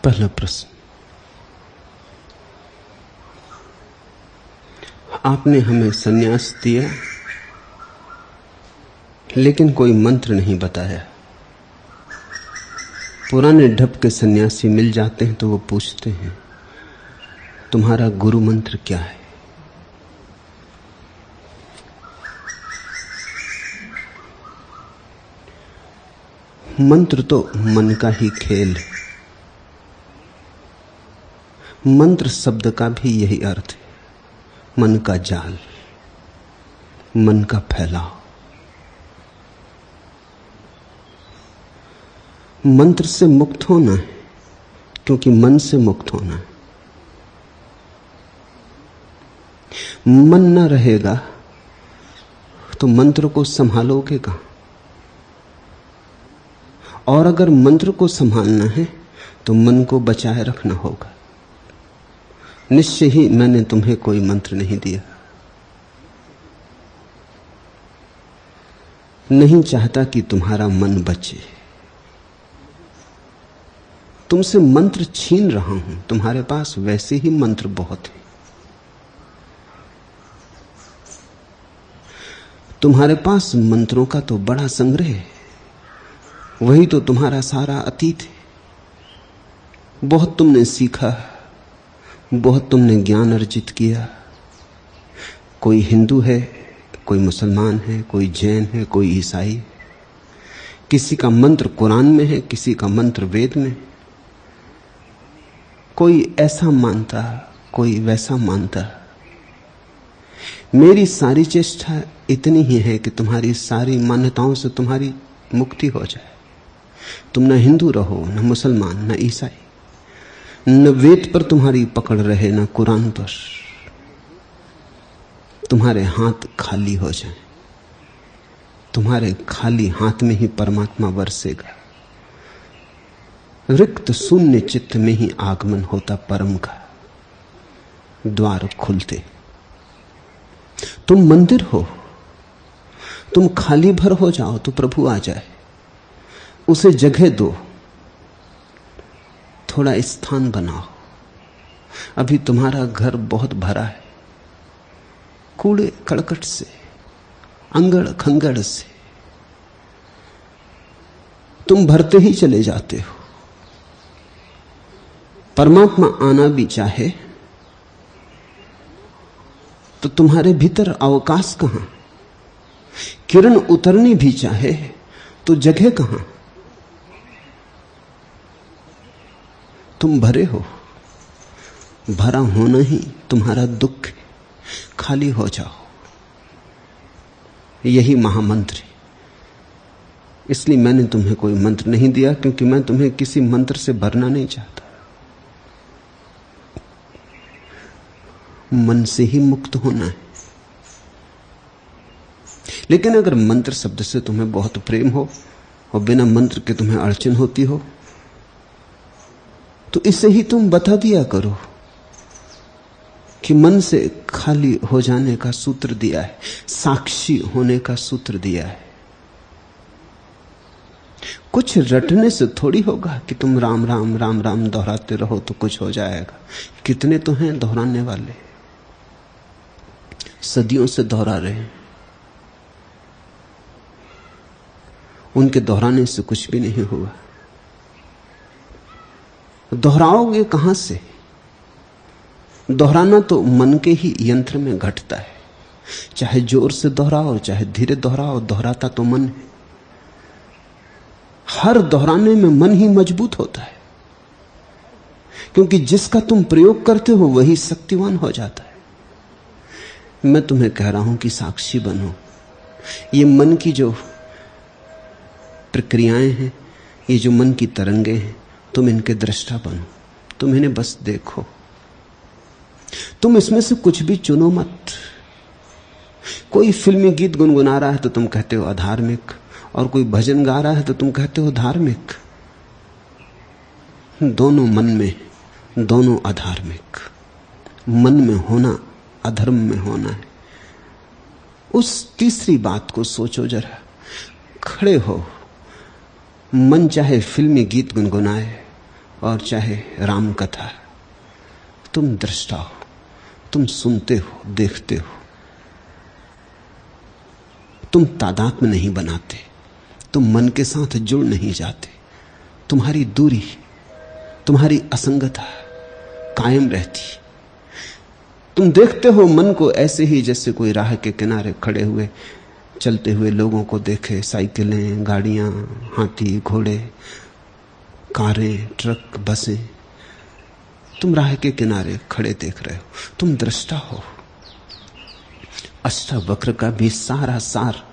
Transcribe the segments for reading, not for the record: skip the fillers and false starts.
पहला प्रश्न, आपने हमें संन्यास दिया लेकिन कोई मंत्र नहीं बताया। पुराने ढप के सन्यासी मिल जाते हैं तो वो पूछते हैं तुम्हारा गुरु मंत्र क्या है। मंत्र तो मन का ही खेल है। मंत्र शब्द का भी यही अर्थ है, मन का जाल, मन का फैलाव। मंत्र से मुक्त होना है क्योंकि मन से मुक्त होना है। मन न रहेगा तो मंत्र को संभालोगे कहां? और अगर मंत्र को संभालना है तो मन को बचाए रखना होगा। निश्चय ही मैंने तुम्हें कोई मंत्र नहीं दिया। नहीं चाहता कि तुम्हारा मन बचे। तुमसे मंत्र छीन रहा हूं। तुम्हारे पास वैसे ही मंत्र बहुत हैं। तुम्हारे पास मंत्रों का तो बड़ा संग्रह है। वही तो तुम्हारा सारा अतीत है। बहुत तुमने सीखा, बहुत तुमने ज्ञान अर्जित किया। कोई हिंदू है, कोई मुसलमान है, कोई जैन है, कोई ईसाई है। किसी का मंत्र कुरान में है, किसी का मंत्र वेद में। कोई ऐसा मानता, कोई वैसा मानता। मेरी सारी चेष्टा इतनी ही है कि तुम्हारी सारी मान्यताओं से तुम्हारी मुक्ति हो जाए। तुम न हिंदू रहो, न मुसलमान, न ईसाई, न वेद पर तुम्हारी पकड़ रहे, न कुरान पर। तुम्हारे हाथ खाली हो जाएं। तुम्हारे खाली हाथ में ही परमात्मा बरसेगा। रिक्त शून्य चित्त में ही आगमन होता परम का। द्वार खुलते। तुम मंदिर हो, तुम खाली भर हो जाओ तो प्रभु आ जाए। उसे जगह दो, थोड़ा स्थान बनाओ। अभी तुम्हारा घर बहुत भरा है, कूड़े कड़कट से, अंगड़ खंगड़ से। तुम भरते ही चले जाते हो। परमात्मा आना भी चाहे तो तुम्हारे भीतर अवकाश कहां? किरण उतरनी भी चाहे तो जगह कहां? तुम भरे हो। भरा होना ही तुम्हारा दुख है। खाली हो जाओ। यही महामंत्र है। इसलिए मैंने तुम्हें कोई मंत्र नहीं दिया, क्योंकि मैं तुम्हें किसी मंत्र से भरना नहीं चाहता। मन से ही मुक्त होना है। लेकिन अगर मंत्र शब्द से तुम्हें बहुत प्रेम हो और बिना मंत्र के तुम्हें अड़चन होती हो तो इसे ही तुम बता दिया करो कि मन से खाली हो जाने का सूत्र दिया है, साक्षी होने का सूत्र दिया है। कुछ रटने से थोड़ी होगा कि तुम राम राम राम राम दोहराते रहो तो कुछ हो जाएगा। कितने तो हैं दोहराने वाले, सदियों से दोहरा रहे हैं। उनके दोहराने से कुछ भी नहीं हुआ। दोहराओगे कहां से? दोहराना तो मन के ही यंत्र में घटता है। चाहे जोर से दोहराओ, चाहे धीरे दोहराओ, दोहराता तो मन है। हर दोहराने में मन ही मजबूत होता है, क्योंकि जिसका तुम प्रयोग करते हो वही शक्तिवान हो जाता है। मैं तुम्हें कह रहा हूं कि साक्षी बनो। ये मन की जो प्रक्रियाएं हैं, ये जो मन की तरंगे हैं, तुम इनके दृष्टा बनो। तुम इन्हें बस देखो। तुम इसमें से कुछ भी चुनो मत। कोई फिल्मी गीत गुनगुना रहा है तो तुम कहते हो अधार्मिक, और कोई भजन गा रहा है तो तुम कहते हो धार्मिक। दोनों मन में, दोनों अधार्मिक। मन में होना अधर्म में होना है। उस तीसरी बात को सोचो जरा। खड़े हो, मन चाहे फिल्मी गीत गुनगुनाए और चाहे राम कथा, तुम दृष्टा हो, तुम सुनते हो, देखते हो, तुम तादात्म्य नहीं बनाते, तुम मन के साथ जुड़ नहीं जाते, तुम्हारी दूरी, तुम्हारी असंगता कायम रहती। तुम देखते हो मन को ऐसे ही जैसे कोई राह के किनारे खड़े हुए चलते हुए लोगों को देखे, साइकिलें, गाड़ियां, हाथी, घोड़े, कारें, ट्रक, बसें, तुम राह के किनारे खड़े देख रहे हो, तुम दृष्टा हो। अष्टावक्र का भी सारा सार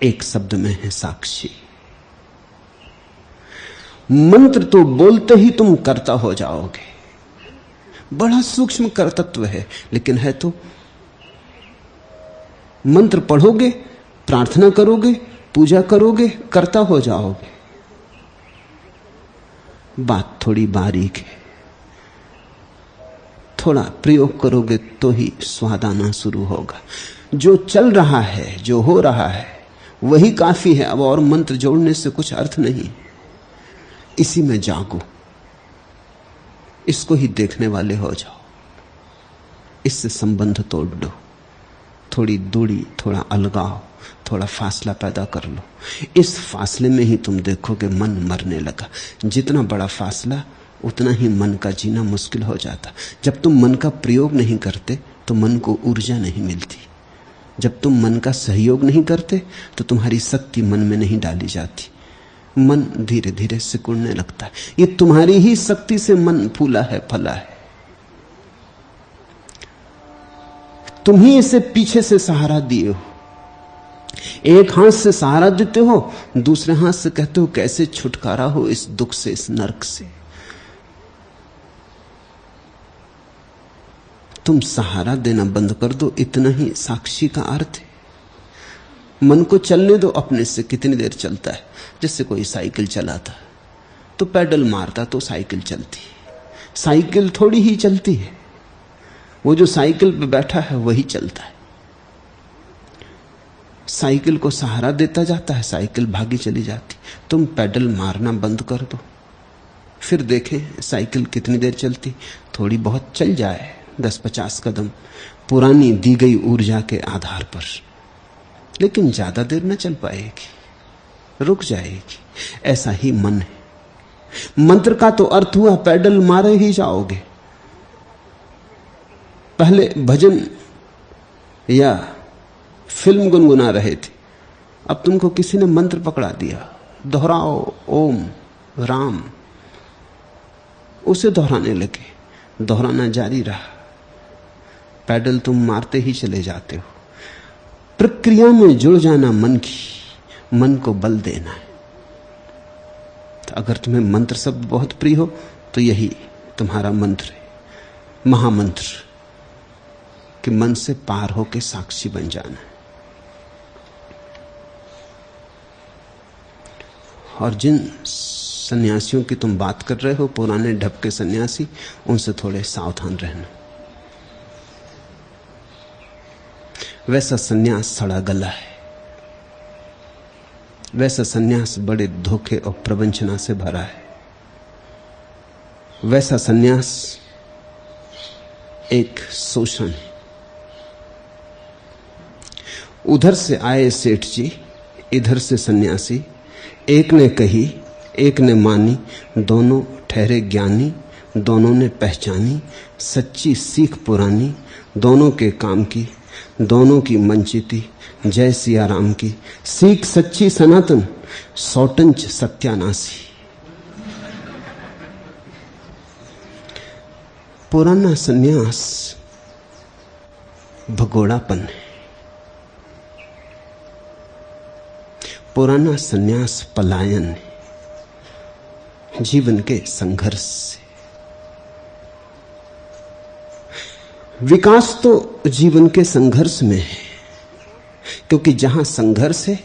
एक शब्द में है, साक्षी। मंत्र तो बोलते ही तुम कर्ता हो जाओगे, बड़ा सूक्ष्म कर्तृत्व है, लेकिन है तो। मंत्र पढ़ोगे, प्रार्थना करोगे, पूजा करोगे, कर्ता हो जाओगे। बात थोड़ी बारीक है, थोड़ा प्रयोग करोगे तो ही स्वाद आना शुरू होगा। जो चल रहा है, जो हो रहा है, वही काफी है। अब और मंत्र जोड़ने से कुछ अर्थ नहीं। इसी में जागो, इसको ही देखने वाले हो जाओ, इससे संबंध तोड़ दो, थोड़ी दूरी, थोड़ा अलगाव, थोड़ा फासला पैदा कर लो। इस फासले में ही तुम देखोगे मन मरने लगा। जितना बड़ा फासला उतना ही मन का जीना मुश्किल हो जाता। जब तुम मन का प्रयोग नहीं करते तो मन को ऊर्जा नहीं मिलती। जब तुम मन का सहयोग नहीं करते तो तुम्हारी शक्ति मन में नहीं डाली जाती। मन धीरे धीरे सिकुड़ने लगता है। ये तुम्हारी ही शक्ति से मन फूला है, फला है। तुम ही इसे पीछे से सहारा दिए हो। एक हाथ से सहारा देते हो, दूसरे हाथ से कहते हो कैसे छुटकारा हो इस दुख से, इस नरक से। तुम सहारा देना बंद कर दो, इतना ही साक्षी का अर्थ है। मन को चलने दो अपने से। कितनी देर चलता है? जैसे कोई साइकिल चलाता तो पैडल मारता तो साइकिल चलती। साइकिल थोड़ी ही चलती है, वो जो साइकिल पे बैठा है वही चलता है। साइकिल को सहारा देता जाता है, साइकिल भागी चली जाती। तुम पैडल मारना बंद कर दो, फिर देखें साइकिल कितनी देर चलती। थोड़ी बहुत चल जाए, 10-50 कदम, पुरानी दी गई ऊर्जा के आधार पर, लेकिन ज्यादा देर न चल पाएगी, रुक जाएगी। ऐसा ही मन है। मंत्र का तो अर्थ हुआ पैडल मारे ही जाओगे। पहले भजन या फिल्म गुनगुना रहे थे, अब तुमको किसी ने मंत्र पकड़ा दिया, दोहराओ ओम राम, उसे दोहराने लगे, दोहराना जारी रहा, पैडल तुम मारते ही चले जाते हो। प्रक्रिया में जुड़ जाना मन की, मन को बल देना है। तो अगर तुम्हें मंत्र शब्द बहुत प्रिय हो तो यही तुम्हारा मंत्र है, महामंत्र, कि मन से पार होकर साक्षी बन जाना है। और जिन सन्यासियों की तुम बात कर रहे हो, पुराने ढब के सन्यासी, उनसे थोड़े सावधान रहना। वैसा सन्यास सड़ा गला है, वैसा सन्यास बड़े धोखे और प्रवंचना से भरा है। वैसा सन्यास एक शोषण है। उधर से आए सेठ जी, इधर से सन्यासी, एक ने कही एक ने मानी, दोनों ठहरे ज्ञानी, दोनों ने पहचानी सच्ची सीख पुरानी, दोनों के काम की, दोनों की मंचिती, जय सिया राम की, सीख सच्ची सनातन, सौटंच सत्यानाशी। पुराना सन्यास भगोड़ापन है, पुराना सन्यास पलायन है, जीवन के संघर्ष से। विकास तो जीवन के संघर्ष में है, क्योंकि जहां संघर्ष है,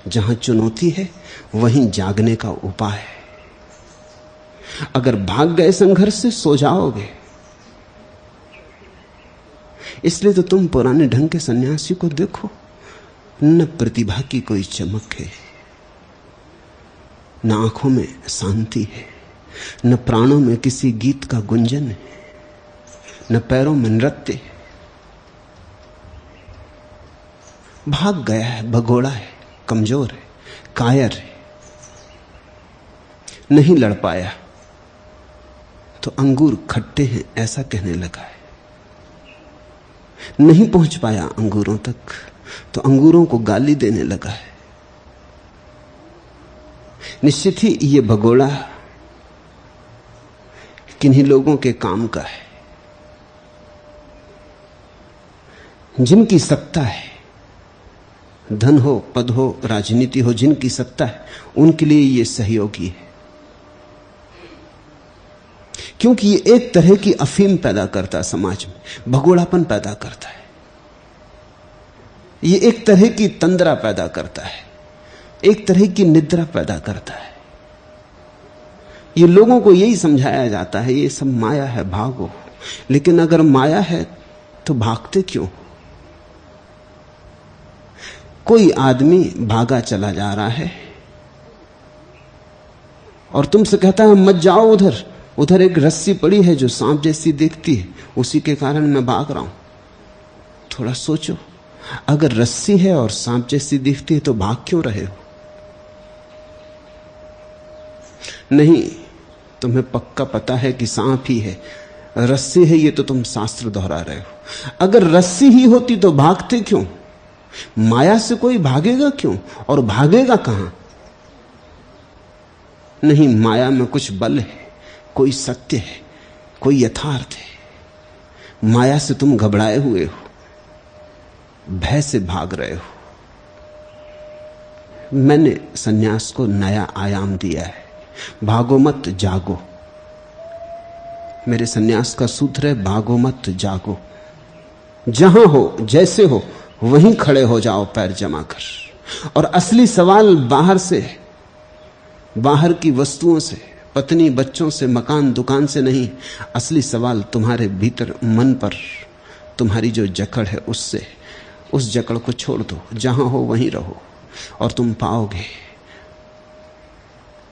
जहां चुनौती है, वहीं जागने का उपाय है। अगर भाग गए संघर्ष से, सो जाओगे। इसलिए तो तुम पुराने ढंग के सन्यासी को देखो, न प्रतिभा की कोई चमक है, न आंखों में शांति है, न प्राणों में किसी गीत का गुंजन है, न पैरों में नृत्य। भाग गया है, भगोड़ा है, कमजोर है, कायर है, नहीं लड़ पाया तो अंगूर खट्टे हैं ऐसा कहने लगा है। नहीं पहुंच पाया अंगूरों तक तो अंगूरों को गाली देने लगा है। निश्चित ही ये भगोड़ा किन्हीं लोगों के काम का है, जिनकी सत्ता है, धन हो, पद हो, राजनीति हो, जिनकी सत्ता है उनके लिए ये सहयोगी है। क्योंकि ये एक तरह की अफीम पैदा करता है, समाज में भगोड़ापन पैदा करता है। ये एक तरह की तंद्रा पैदा करता है, एक तरह की निद्रा पैदा करता है। ये लोगों को यही समझाया जाता है ये सब माया है, भागो। लेकिन अगर माया है तो भागते क्यों? कोई आदमी भागा चला जा रहा है और तुमसे कहता है मत जाओ उधर, उधर एक रस्सी पड़ी है जो सांप जैसी दिखती है, उसी के कारण मैं भाग रहा हूं। थोड़ा सोचो, अगर रस्सी है और सांप जैसी दिखती है तो भाग क्यों रहे हो? नहीं, तुम्हें पक्का पता है कि सांप ही है, रस्सी है ये तो तुम शास्त्र दोहरा रहे हो। अगर रस्सी ही होती तो भागते क्यों? माया से कोई भागेगा क्यों? और भागेगा कहां? नहीं, माया में कुछ बल है, कोई सत्य है, कोई यथार्थ है। माया से तुम घबराए हुए हो, भय से भाग रहे हो। मैंने सन्यास को नया आयाम दिया है, भागो मत जागो। मेरे सन्यास का सूत्र है भागो मत जागो। जहां हो, जैसे हो, वहीं खड़े हो जाओ पैर जमा कर। और असली सवाल बाहर से, बाहर की वस्तुओं से, पत्नी बच्चों से, मकान दुकान से नहीं। असली सवाल तुम्हारे भीतर मन पर, तुम्हारी जो जकड़ है उससे। उस जकड़ को छोड़ दो, जहां हो वहीं रहो और तुम पाओगे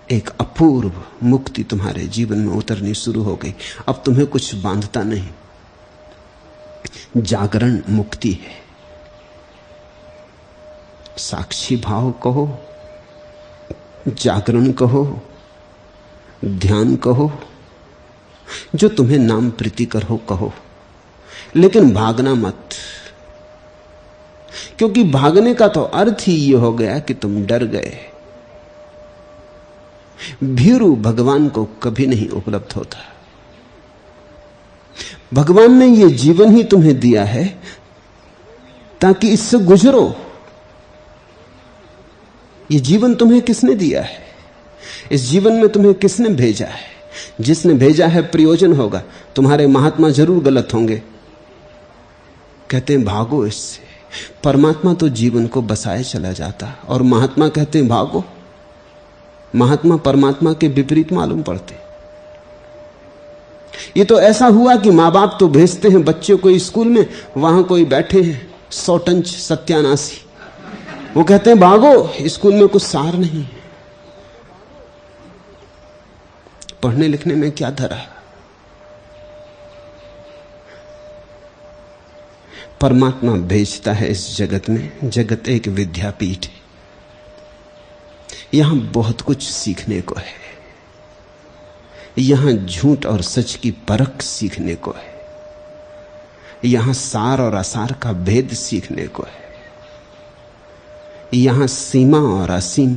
एक अपूर्व मुक्ति तुम्हारे जीवन में उतरनी शुरू हो गई। अब तुम्हें कुछ बांधता नहीं। जागरण मुक्ति है। साक्षी भाव कहो, जागरण कहो, ध्यान कहो, जो तुम्हें नाम प्रीतिकर हो कहो, लेकिन भागना मत। क्योंकि भागने का तो अर्थ ही यह हो गया कि तुम डर गए। भीरू भगवान को कभी नहीं उपलब्ध होता। भगवान ने यह जीवन ही तुम्हें दिया है ताकि इससे गुजरो। यह जीवन तुम्हें किसने दिया है? इस जीवन में तुम्हें किसने भेजा है? जिसने भेजा है प्रयोजन होगा। तुम्हारे महात्मा जरूर गलत होंगे, कहते हैं भागो इससे। परमात्मा तो जीवन को बसाए चला जाता और महात्मा कहते हैं भागो। महात्मा परमात्मा के विपरीत मालूम पड़ते। ये तो ऐसा हुआ कि मां बाप तो भेजते हैं बच्चों को स्कूल में, वहां कोई बैठे हैं सौटंच सत्यानाशी, वो कहते हैं भागो, स्कूल में कुछ सार नहीं। पढ़ने लिखने में क्या धरा? परमात्मा भेजता है इस जगत में। जगत एक विद्यापीठ है, यहां बहुत कुछ सीखने को है। यहां झूठ और सच की परख सीखने को है। यहां सार और असार का भेद सीखने को है। यहां सीमा और असीम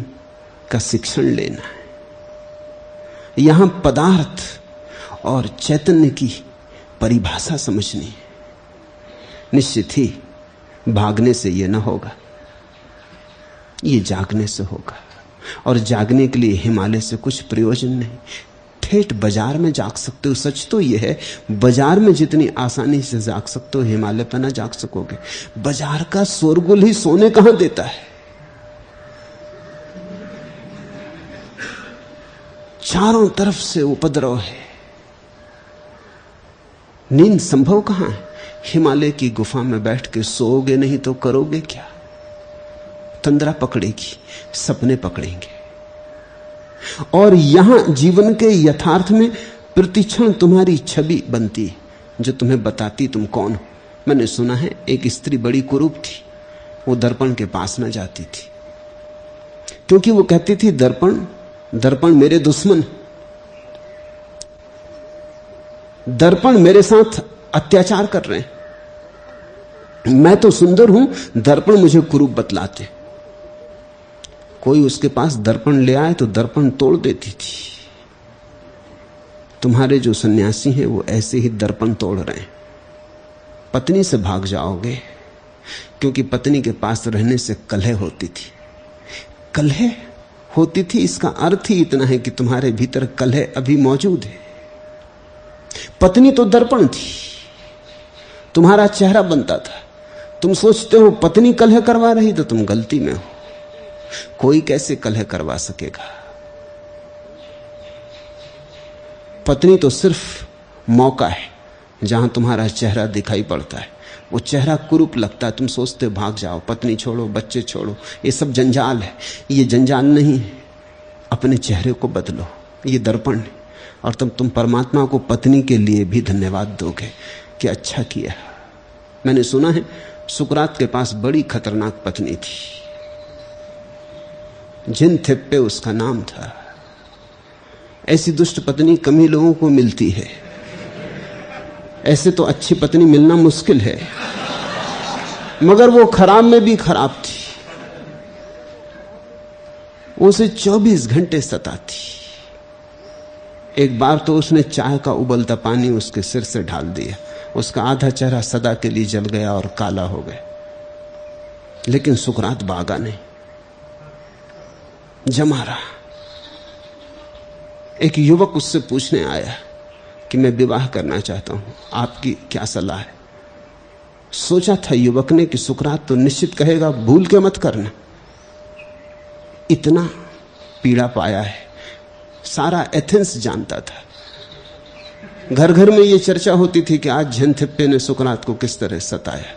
का शिक्षण लेना है। यहां पदार्थ और चैतन्य की परिभाषा समझनी है। निश्चित ही भागने से यह न होगा, यह जागने से होगा। और जागने के लिए हिमालय से कुछ प्रयोजन नहीं। ठेठ बाजार में जाग सकते हो। सच तो यह है, बाजार में जितनी आसानी से जाग सकते हो हिमालय पर ना जाग सकोगे। बाजार का शोरगुल ही सोने कहां देता है। चारों तरफ से उपद्रव है, नींद संभव कहां है। हिमालय की गुफा में बैठ के सोओगे नहीं तो करोगे क्या? तंद्रा पकड़ेगी, सपने पकड़ेंगे। और यहां जीवन के यथार्थ में प्रतिक्षण तुम्हारी छवि बनती जो तुम्हें बताती तुम कौन हो। मैंने सुना है एक स्त्री बड़ी कुरूप थी, वो दर्पण के पास न जाती थी, क्योंकि वो कहती थी दर्पण मेरे दुश्मन, दर्पण मेरे साथ अत्याचार कर रहे हैं। मैं तो सुंदर हूं, दर्पण मुझे कुरूप बतलाते। कोई उसके पास दर्पण ले आए तो दर्पण तोड़ देती थी। तुम्हारे जो सन्यासी हैं वो ऐसे ही दर्पण तोड़ रहे हैं। पत्नी से भाग जाओगे, क्योंकि पत्नी के पास रहने से कलह होती थी। कलह होती थी इसका अर्थ ही इतना है कि तुम्हारे भीतर कलह अभी मौजूद है। पत्नी तो दर्पण थी, तुम्हारा चेहरा बनता था। तुम सोचते हो पत्नी कलह करवा रही, तो तुम गलती में हो। कोई कैसे कलह करवा सकेगा? पत्नी तो सिर्फ मौका है जहां तुम्हारा चेहरा दिखाई पड़ता है। वो चेहरा कुरूप लगता है, तुम सोचते भाग जाओ, पत्नी छोड़ो, बच्चे छोड़ो, ये सब जंजाल है। ये जंजाल नहीं है, अपने चेहरे को बदलो, ये दर्पण है। और तुम परमात्मा को पत्नी के लिए भी धन्यवाद दोगे कि अच्छा किया। मैंने सुना है सुकरात के पास बड़ी खतरनाक पत्नी थी, जिनथिप्पे उसका नाम था। ऐसी दुष्ट पत्नी कम ही लोगों को मिलती है। ऐसे तो अच्छी पत्नी मिलना मुश्किल है, मगर वो खराब में भी खराब थी। वो उसे 24 घंटे सताती। एक बार तो उसने चाय का उबलता पानी उसके सिर से ढाल दिया। उसका आधा चेहरा सदा के लिए जल गया और काला हो गया। लेकिन सुकरात भागा नहीं, जमा रहा। एक युवक उससे पूछने आया कि मैं विवाह करना चाहता हूं, आपकी क्या सलाह है? सोचा था युवक ने कि सुकरात तो निश्चित कहेगा भूल के मत करना। इतना पीड़ा पाया है, सारा एथेंस जानता था। घर घर में यह चर्चा होती थी कि आज झनथिप्पे ने सुकरात को किस तरह सताया।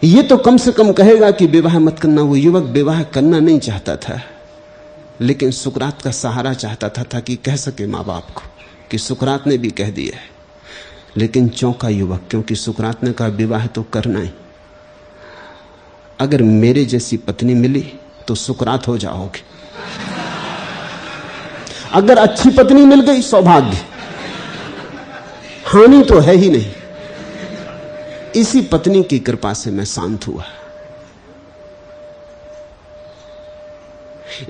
ये तो कम से कम कहेगा कि विवाह मत करना। वो युवक विवाह करना नहीं चाहता था, लेकिन सुकरात का सहारा चाहता था ताकि कह सके मां बाप को कि सुकरात ने भी कह दिया है। लेकिन चौंका युवक, क्योंकि सुकरात ने कहा विवाह तो करना ही। अगर मेरे जैसी पत्नी मिली तो सुकरात हो जाओगे, अगर अच्छी पत्नी मिल गई सौभाग्य, हानि तो है ही नहीं। इसी पत्नी की कृपा से मैं शांत हुआ।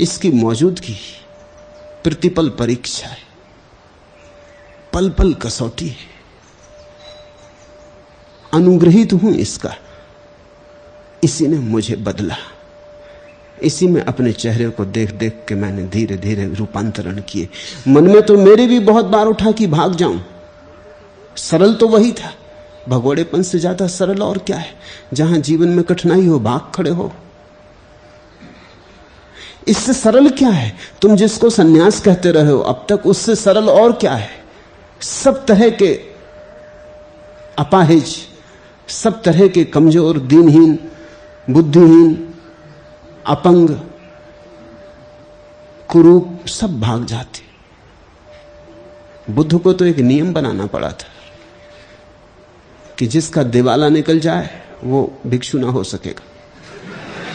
इसकी मौजूदगी प्रतिपल परीक्षा है, पल पल कसौटी है। अनुग्रहित हूं इसका, इसी ने मुझे बदला। इसी में अपने चेहरे को देख देख के मैंने धीरे धीरे रूपांतरण किए। मन में तो मेरे भी बहुत बार उठा कि भाग जाऊं। सरल तो वही था, भगोड़ेपन से ज्यादा सरल और क्या है? जहां जीवन में कठिनाई हो भाग खड़े हो। इससे सरल क्या है? तुम जिसको सन्यास कहते रहे हो अब तक, उससे सरल और क्या है? सब तरह के अपाहिज, सब तरह के कमजोर, दीनहीन, बुद्धिहीन, अपंग, कुरूप सब भाग जाते। बुद्ध को तो एक नियम बनाना पड़ा था कि जिसका दिवाला निकल जाए वो भिक्षु ना हो सकेगा,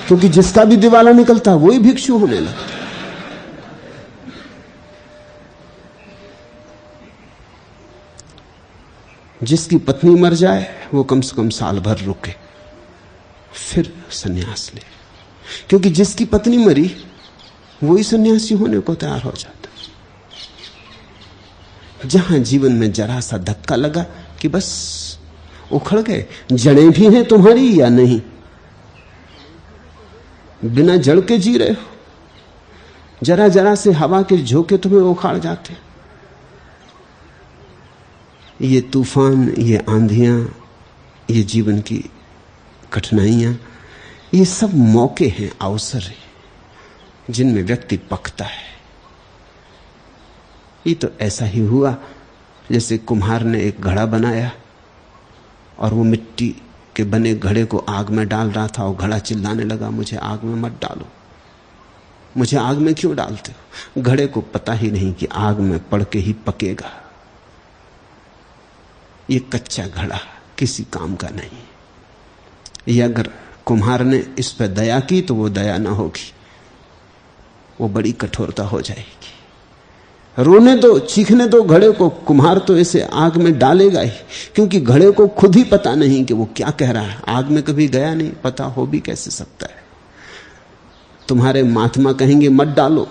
क्योंकि जिसका भी दिवाला निकलता वही भिक्षु होने लगता। जिसकी पत्नी मर जाए वो कम से कम साल भर रुके, फिर सन्यास ले, क्योंकि जिसकी पत्नी मरी वही सन्यासी होने को तैयार हो जाता। जहां जीवन में जरा सा धक्का लगा कि बस उखड़ गए, जड़ें भी हैं तुम्हारी या नहीं, बिना जड़ के जी रहे हो, जरा जरा से हवा के झोंके तुम्हें उखाड़ जाते। ये तूफान, ये आंधियां, ये जीवन की कठिनाइयां, ये सब मौके हैं, अवसर हैं, जिनमें व्यक्ति पकता है। ये तो ऐसा ही हुआ जैसे कुम्हार ने एक घड़ा बनाया और वो मिट्टी के बने घड़े को आग में डाल रहा था और घड़ा चिल्लाने लगा मुझे आग में मत डालो। मुझे आग में क्यों डालते हो? घड़े को पता ही नहीं कि आग में पड़ के ही पकेगा। ये कच्चा घड़ा किसी काम का नहीं। ये अगर कुम्हार ने इस पर दया की तो वो दया ना होगी, वो बड़ी कठोरता हो जाएगी। रोने दो, चीखने दो घड़े को, कुम्हार तो इसे आग में डालेगा ही, क्योंकि घड़े को खुद ही पता नहीं कि वो क्या कह रहा है। आग में कभी गया नहीं, पता हो भी कैसे सकता है। तुम्हारे महात्मा कहेंगे मत डालो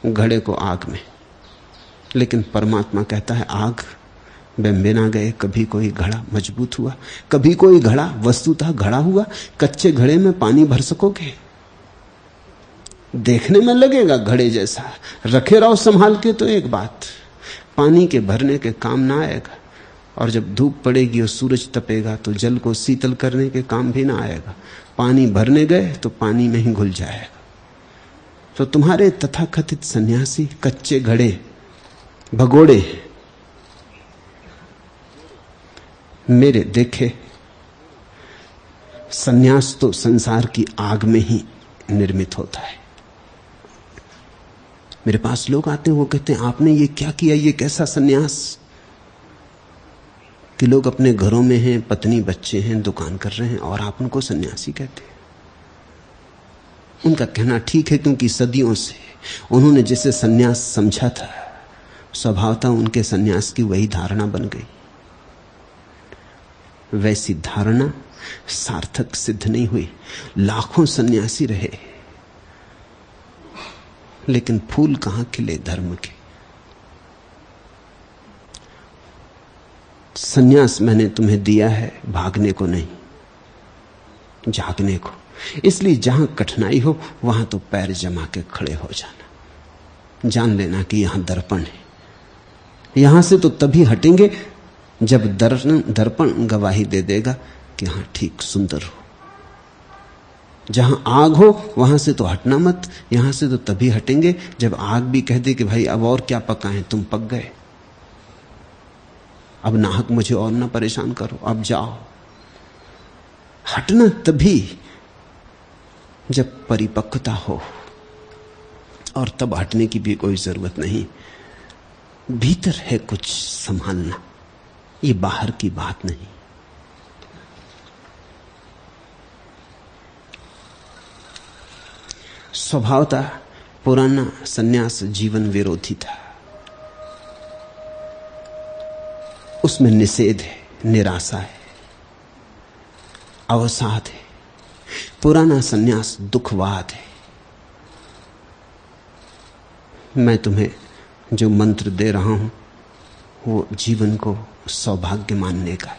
घड़े को आग में, लेकिन परमात्मा कहता है आग में बिना गए कभी कोई घड़ा मजबूत हुआ? कभी कोई घड़ा वस्तुतः घड़ा हुआ? कच्चे घड़े में पानी भर सकोगे? देखने में लगेगा घड़े जैसा, रखे रहो संभाल के तो एक बात, पानी के भरने के काम ना आएगा। और जब धूप पड़ेगी और सूरज तपेगा तो जल को शीतल करने के काम भी ना आएगा। पानी भरने गए तो पानी में ही घुल जाएगा। तो तुम्हारे तथाकथित सन्यासी कच्चे घड़े, भगोड़े, मेरे देखे सन्यास तो संसार की आग में ही निर्मित होता है। मेरे पास लोग आते हैं, वो कहते हैं आपने ये क्या किया, ये कैसा सन्यास? कि लोग अपने घरों में हैं, पत्नी बच्चे हैं, दुकान कर रहे हैं, और आप उनको सन्यासी कहते हैं। उनका कहना ठीक है, क्योंकि सदियों से उन्होंने जिसे सन्यास समझा था, स्वभावतः उनके सन्यास की वही धारणा बन गई। वैसी धारणा सार्थक सिद्ध नहीं हुई। लाखों सन्यासी रहे, लेकिन फूल कहां खिले धर्म के। सन्यास मैंने तुम्हें दिया है भागने को नहीं, जागने को। इसलिए जहां कठिनाई हो वहां तो पैर जमा के खड़े हो जाना। जान लेना कि यहां दर्पण है। यहां से तो तभी हटेंगे जब दर्पण गवाही दे देगा कि हां ठीक सुंदर हो। जहां आग हो वहां से तो हटना मत। यहां से तो तभी हटेंगे जब आग भी कह दे कि भाई अब और क्या पकाएं, तुम पक गए, अब नाहक मुझे और ना परेशान करो, अब जाओ। हटना तभी जब परिपक्वता हो, और तब हटने की भी कोई जरूरत नहीं। भीतर है कुछ संभालना, ये बाहर की बात नहीं। स्वभावतः पुराना सन्यास जीवन विरोधी था। उसमें निषेध है, निराशा है, अवसाद है। पुराना सन्यास दुखवाद है। मैं तुम्हें जो मंत्र दे रहा हूं वो जीवन को सौभाग्य मानने का है,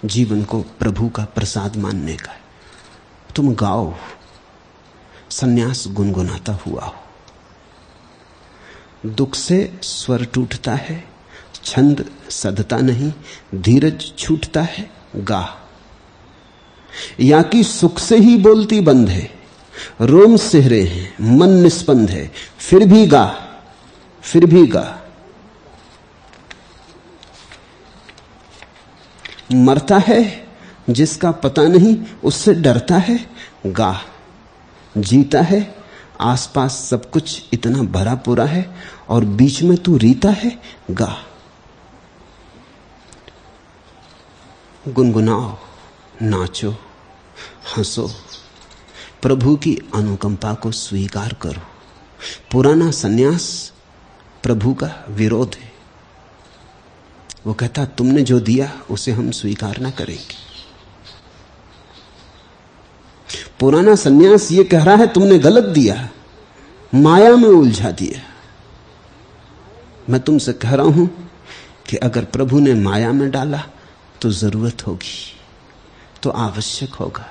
जीवन को प्रभु का प्रसाद मानने का है। तुम गाओ, सन्यास गुनगुनाता हुआ हो। दुख से स्वर टूटता है, छंद सधता नहीं, धीरज छूटता है, गा। या कि सुख से ही बोलती बंद है, रोम सिहरे हैं, मन निस्पंद है, फिर भी गा, फिर भी गा। मरता है जिसका पता नहीं, उससे डरता है, गा। जीता है, आसपास सब कुछ इतना भरा पूरा है और बीच में तू रीता है, गा। गुनगुनाओ, नाचो, हंसो, प्रभु की अनुकंपा को स्वीकार करो। पुराना सन्यास प्रभु का विरोध है। वो कहता तुमने जो दिया उसे हम स्वीकार ना करेंगे। पुराना सन्यास ये कह रहा है तुमने गलत दिया, माया में उलझा दिया। मैं तुमसे कह रहा हूं कि अगर प्रभु ने माया में डाला तो जरूरत होगी, तो आवश्यक होगा।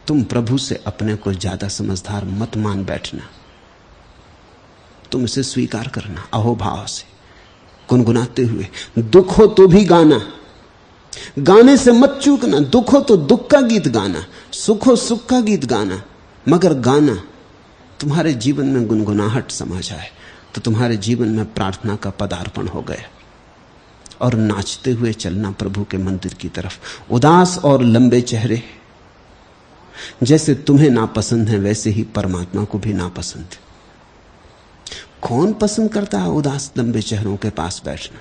तुम प्रभु से अपने को ज्यादा समझदार मत मान बैठना। तुम इसे स्वीकार करना अहोभाव से, गुनगुनाते हुए। दुख हो तो भी गाना, गाने से मत चूकना। दुख हो तो दुख का गीत गाना, सुख हो सुख का गीत गाना, मगर गाना। तुम्हारे जीवन में गुनगुनाहट समा जाए तो तुम्हारे जीवन में प्रार्थना का पदार्पण हो गया। और नाचते हुए चलना प्रभु के मंदिर की तरफ। उदास और लंबे चेहरे जैसे तुम्हें नापसंद है वैसे ही परमात्मा को भी नापसंद है। कौन पसंद करता है उदास लंबे चेहरों के पास बैठना?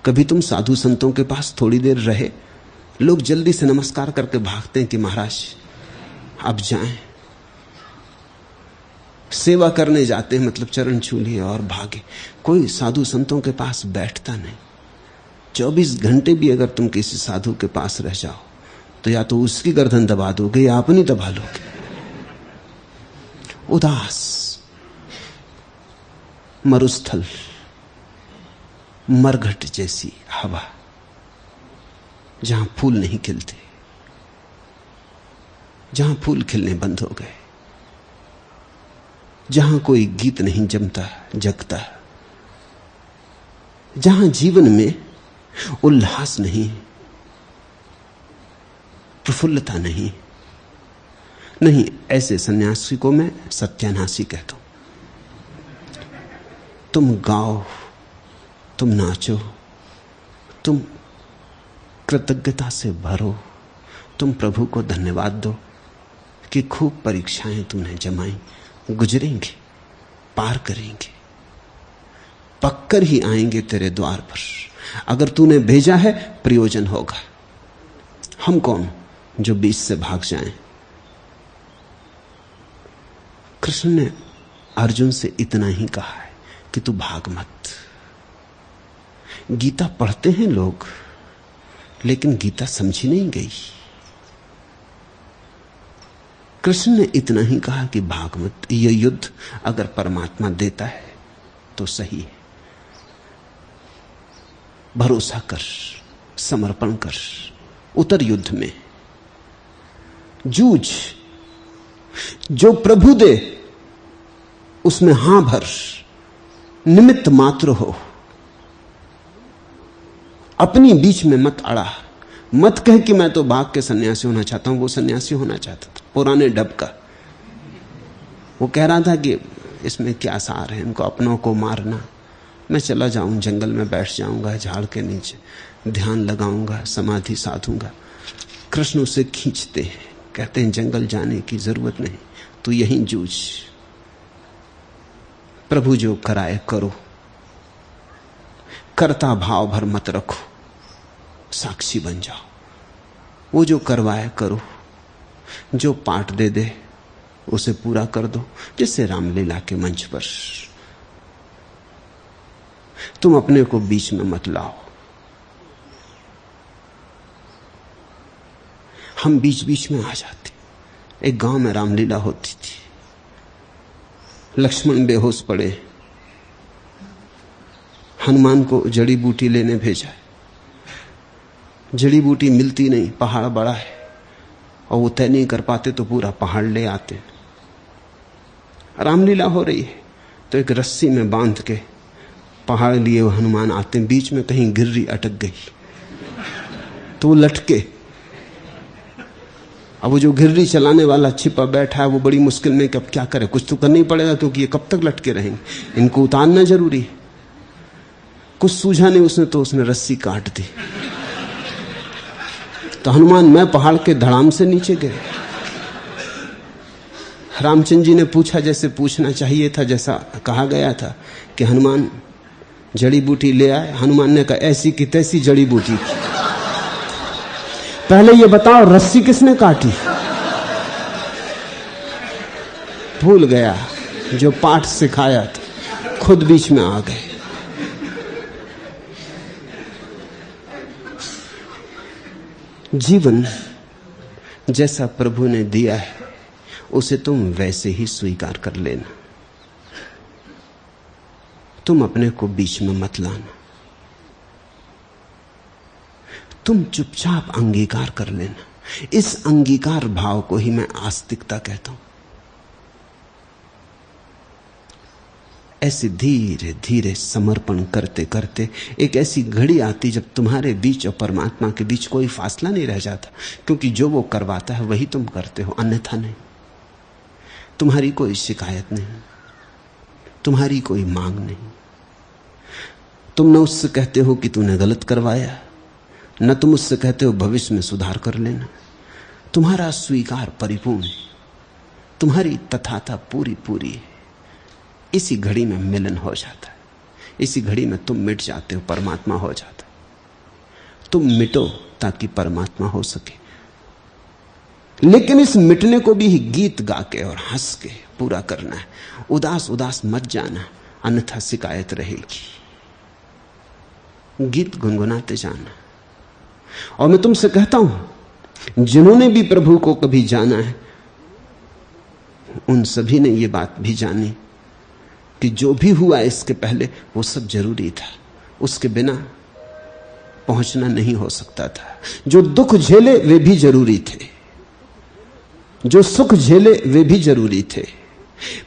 कभी तुम साधु संतों के पास थोड़ी देर रहे? लोग जल्दी से नमस्कार करके भागते हैं कि महाराज अब जाएं। सेवा करने जाते हैं, मतलब चरण छू लिए और भागे। कोई साधु संतों के पास बैठता नहीं। 24 घंटे भी अगर तुम किसी साधु के पास रह जाओ तो या तो उसकी गर्दन दबा दोगे या अपनी दबा लोगे। उदास, मरुस्थल, मरघट जैसी हवा, जहां फूल नहीं खिलते, जहां फूल खिलने बंद हो गए, जहां कोई गीत नहीं जमता जगता, जहां जीवन में उल्लास नहीं, प्रफुल्लता नहीं। नहीं, ऐसे सन्यासी को मैं सत्यानाशी कहता हूं। तुम गाओ, तुम नाचो, तुम कृतज्ञता से भरो, तुम प्रभु को धन्यवाद दो कि खूब परीक्षाएं तुमने जमाई, गुजरेंगे, पार करेंगे, पक्कर ही आएंगे तेरे द्वार पर। अगर तूने भेजा है प्रयोजन होगा। हम कौन जो बीच से भाग जाएं? कृष्ण ने अर्जुन से इतना ही कहा है कि तू भाग मत। गीता पढ़ते हैं लोग, लेकिन गीता समझी नहीं गई। कृष्ण ने इतना ही कहा कि भाग मत। यह युद्ध अगर परमात्मा देता है तो सही है। भरोसा कर, समर्पण कर, उतर युद्ध में, जूझ। जो प्रभु दे उसमें हां भर, निमित्त मात्र हो। अपनी बीच में मत अड़ा। मत कह कि मैं तो भाग के सन्यासी होना चाहता हूं। वो सन्यासी होना चाहता था, पुराने ढब का। वो कह रहा था कि इसमें क्या सार है, इनको अपनों को मारना। मैं चला जाऊं, जंगल में बैठ जाऊंगा, झाड़ के नीचे ध्यान लगाऊंगा, समाधि साधूंगा। कृष्ण उसे खींचते हैं, कहते हैं जंगल जाने की जरूरत नहीं, तू यहीं जूझ। प्रभु जो कराए करो, करता भाव भर मत रखो, साक्षी बन जाओ। वो जो करवाए करो, जो पाठ दे दे उसे पूरा कर दो। जैसे रामलीला के मंच पर तुम अपने को बीच में मत लाओ। हम बीच बीच में आ जाते। एक गांव में रामलीला होती थी। लक्ष्मण बेहोश पड़े, हनुमान को जड़ी बूटी लेने भेजा। जड़ी बूटी मिलती नहीं, पहाड़ बड़ा है और वो तय नहीं कर पाते तो पूरा पहाड़ ले आते। रामलीला हो रही है तो एक रस्सी में बांध के पहाड़ लिए वो हनुमान आते हैं। बीच में कहीं गिर्री अटक गई तो वो लटके। अब वो जो गिर्री चलाने वाला छिपा बैठा है वो बड़ी मुश्किल में, कब क्या करे, कुछ तो करना ही पड़ेगा क्योंकि ये कब तक लटके रहेंगे, इनको उतारना जरूरी है। कुछ सूझा नहीं उसने रस्सी काट दी। तो हनुमान मैं पहाड़ के धड़ाम से नीचे गए। रामचंद्र जी ने पूछा जैसे पूछना चाहिए था, जैसा कहा गया था कि हनुमान जड़ी बूटी ले आए। हनुमान ने कहा ऐसी की तैसी जड़ी बूटी थी। पहले ये बताओ रस्सी किसने काटी? भूल गया जो पाठ सिखाया था, खुद बीच में आ गए। जीवन जैसा प्रभु ने दिया है उसे तुम वैसे ही स्वीकार कर लेना। तुम अपने को बीच में मत लाना। तुम चुपचाप अंगीकार कर लेना। इस अंगीकार भाव को ही मैं आस्तिकता कहता हूं। ऐसे धीरे धीरे समर्पण करते करते एक ऐसी घड़ी आती जब तुम्हारे बीच और परमात्मा के बीच कोई फासला नहीं रह जाता, क्योंकि जो वो करवाता है वही तुम करते हो, अन्यथा नहीं। तुम्हारी कोई शिकायत नहीं, तुम्हारी कोई मांग नहीं। तुम न उससे कहते हो कि तूने गलत करवाया, न तुम उससे कहते हो भविष्य में सुधार कर लेना। तुम्हारा स्वीकार परिपूर्ण है, तुम्हारी तथाता पूरी पूरी है। इसी घड़ी में मिलन हो जाता है, इसी घड़ी में तुम मिट जाते हो, परमात्मा हो जाता है। तुम मिटो ताकि परमात्मा हो सके, लेकिन इस मिटने को भी गीत गा के और हंस के पूरा करना है। उदास उदास मत जाना, अन्यथा शिकायत रहेगी। गीत गुनगुनाते जाना। और मैं तुमसे कहता हूं, जिन्होंने भी प्रभु को कभी जाना है उन सभी ने यह बात भी जानी कि जो भी हुआ इसके पहले वो सब जरूरी था, उसके बिना पहुंचना नहीं हो सकता था। जो दुख झेले वे भी जरूरी थे, जो सुख झेले वे भी जरूरी थे,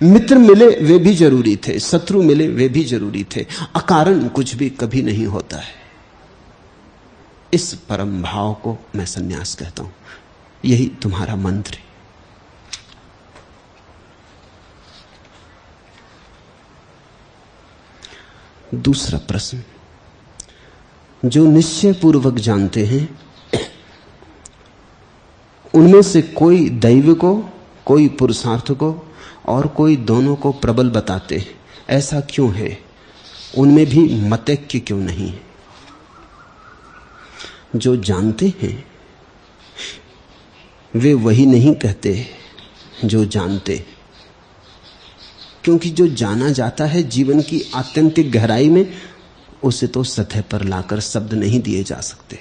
मित्र मिले वे भी जरूरी थे, शत्रु मिले वे भी जरूरी थे। अकारण कुछ भी कभी नहीं होता है। इस परम भाव को मैं संन्यास कहता हूं। यही तुम्हारा मंत्र है। दूसरा प्रश्न, जो निश्चय पूर्वक जानते हैं उनमें से कोई दैव को, कोई पुरुषार्थ को और कोई दोनों को प्रबल बताते हैं, ऐसा क्यों है? उनमें भी मतैक्य क्यों नहीं है? जो जानते हैं वे वही नहीं कहते जो जानते, क्योंकि जो जाना जाता है जीवन की आत्यंतिक गहराई में, उसे तो सतह पर लाकर शब्द नहीं दिए जा सकते।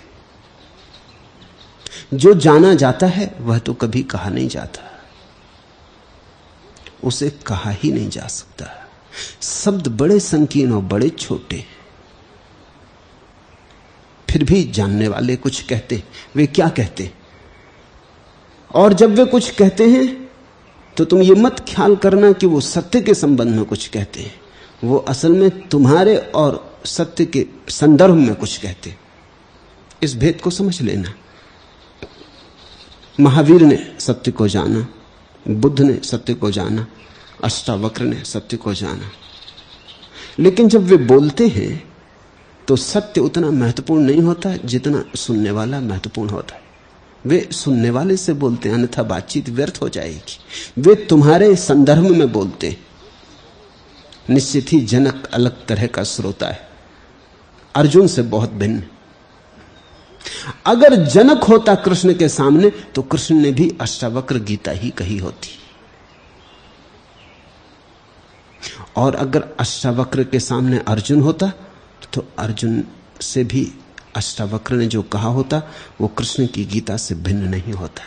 जो जाना जाता है वह तो कभी कहा नहीं जाता, उसे कहा ही नहीं जा सकता। शब्द बड़े संकीर्ण और बड़े छोटे, फिर भी जानने वाले कुछ कहते। वे क्या कहते? और जब वे कुछ कहते हैं तो तुम ये मत ख्याल करना कि वो सत्य के संबंध में कुछ कहते हैं, वो असल में तुम्हारे और सत्य के संदर्भ में कुछ कहते। इस भेद को समझ लेना। महावीर ने सत्य को जाना, बुद्ध ने सत्य को जाना, अष्टावक्र ने सत्य को जाना, लेकिन जब वे बोलते हैं तो सत्य उतना महत्वपूर्ण नहीं होता जितना सुनने वाला महत्वपूर्ण होता है। वे सुनने वाले से बोलते हैं, अन्यथा बातचीत व्यर्थ हो जाएगी। वे तुम्हारे संदर्भ में बोलते हैं। निश्चित ही जनक अलग तरह का श्रोता है, अर्जुन से बहुत भिन्न। अगर जनक होता कृष्ण के सामने तो कृष्ण ने भी अष्टावक्र गीता ही कही होती, और अगर अष्टावक्र के सामने अर्जुन होता तो अर्जुन से भी अष्टावक्र ने जो कहा होता वो कृष्ण की गीता से भिन्न नहीं होता।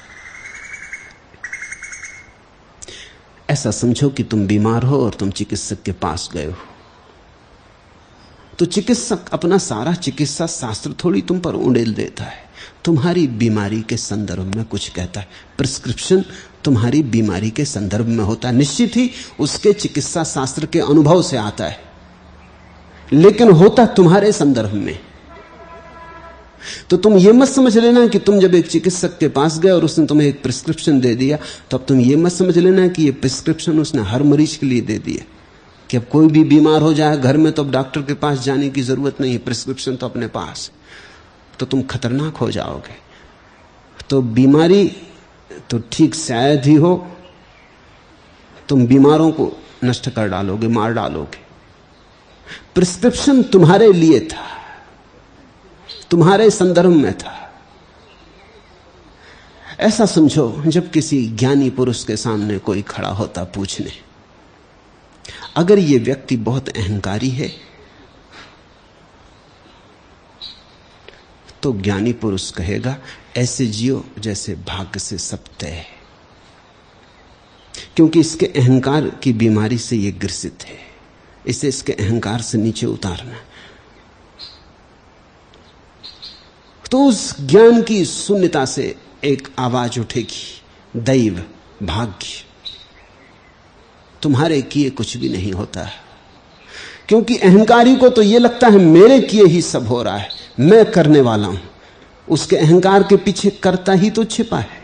ऐसा समझो कि तुम बीमार हो और तुम चिकित्सक के पास गए हो, तो चिकित्सक अपना सारा चिकित्सा शास्त्र थोड़ी तुम पर उड़ेल देता है, तुम्हारी बीमारी के संदर्भ में कुछ कहता है। प्रिस्क्रिप्शन तुम्हारी बीमारी के संदर्भ में होता है, निश्चित ही उसके चिकित्सा शास्त्र के अनुभव से आता है, लेकिन होता तुम्हारे संदर्भ में। तो तुम यह मत समझ लेना कि तुम जब एक चिकित्सक के पास गए और उसने तुम्हें एक प्रिस्क्रिप्शन दे दिया तो अब तुम यह मत समझ लेना कि यह प्रिस्क्रिप्शन उसने हर मरीज के लिए दे दिया, कि अब कोई भी बीमार हो जाए घर में तो अब डॉक्टर के पास जाने की जरूरत नहीं है, प्रिस्क्रिप्शन तो अपने पास। तो तुम खतरनाक हो जाओगे। तो बीमारी तो ठीक शायद ही हो, तुम बीमारों को नष्ट कर डालोगे, मार डालोगे। प्रिस्क्रिप्शन तुम्हारे लिए था, तुम्हारे संदर्भ में था। ऐसा समझो जब किसी ज्ञानी पुरुष के सामने कोई खड़ा होता पूछने, अगर ये व्यक्ति बहुत अहंकारी है तो ज्ञानी पुरुष कहेगा ऐसे जियो जैसे भाग्य से सब तय है, क्योंकि इसके अहंकार की बीमारी से ये ग्रसित है, इसे इसके अहंकार से नीचे उतारना। तो उस ज्ञान की शून्यता से एक आवाज उठेगी, दैव, भाग्य, तुम्हारे किए कुछ भी नहीं होता है। क्योंकि अहंकारी को तो यह लगता है मेरे किए ही सब हो रहा है, मैं करने वाला हूं। उसके अहंकार के पीछे कर्ता ही तो छिपा है।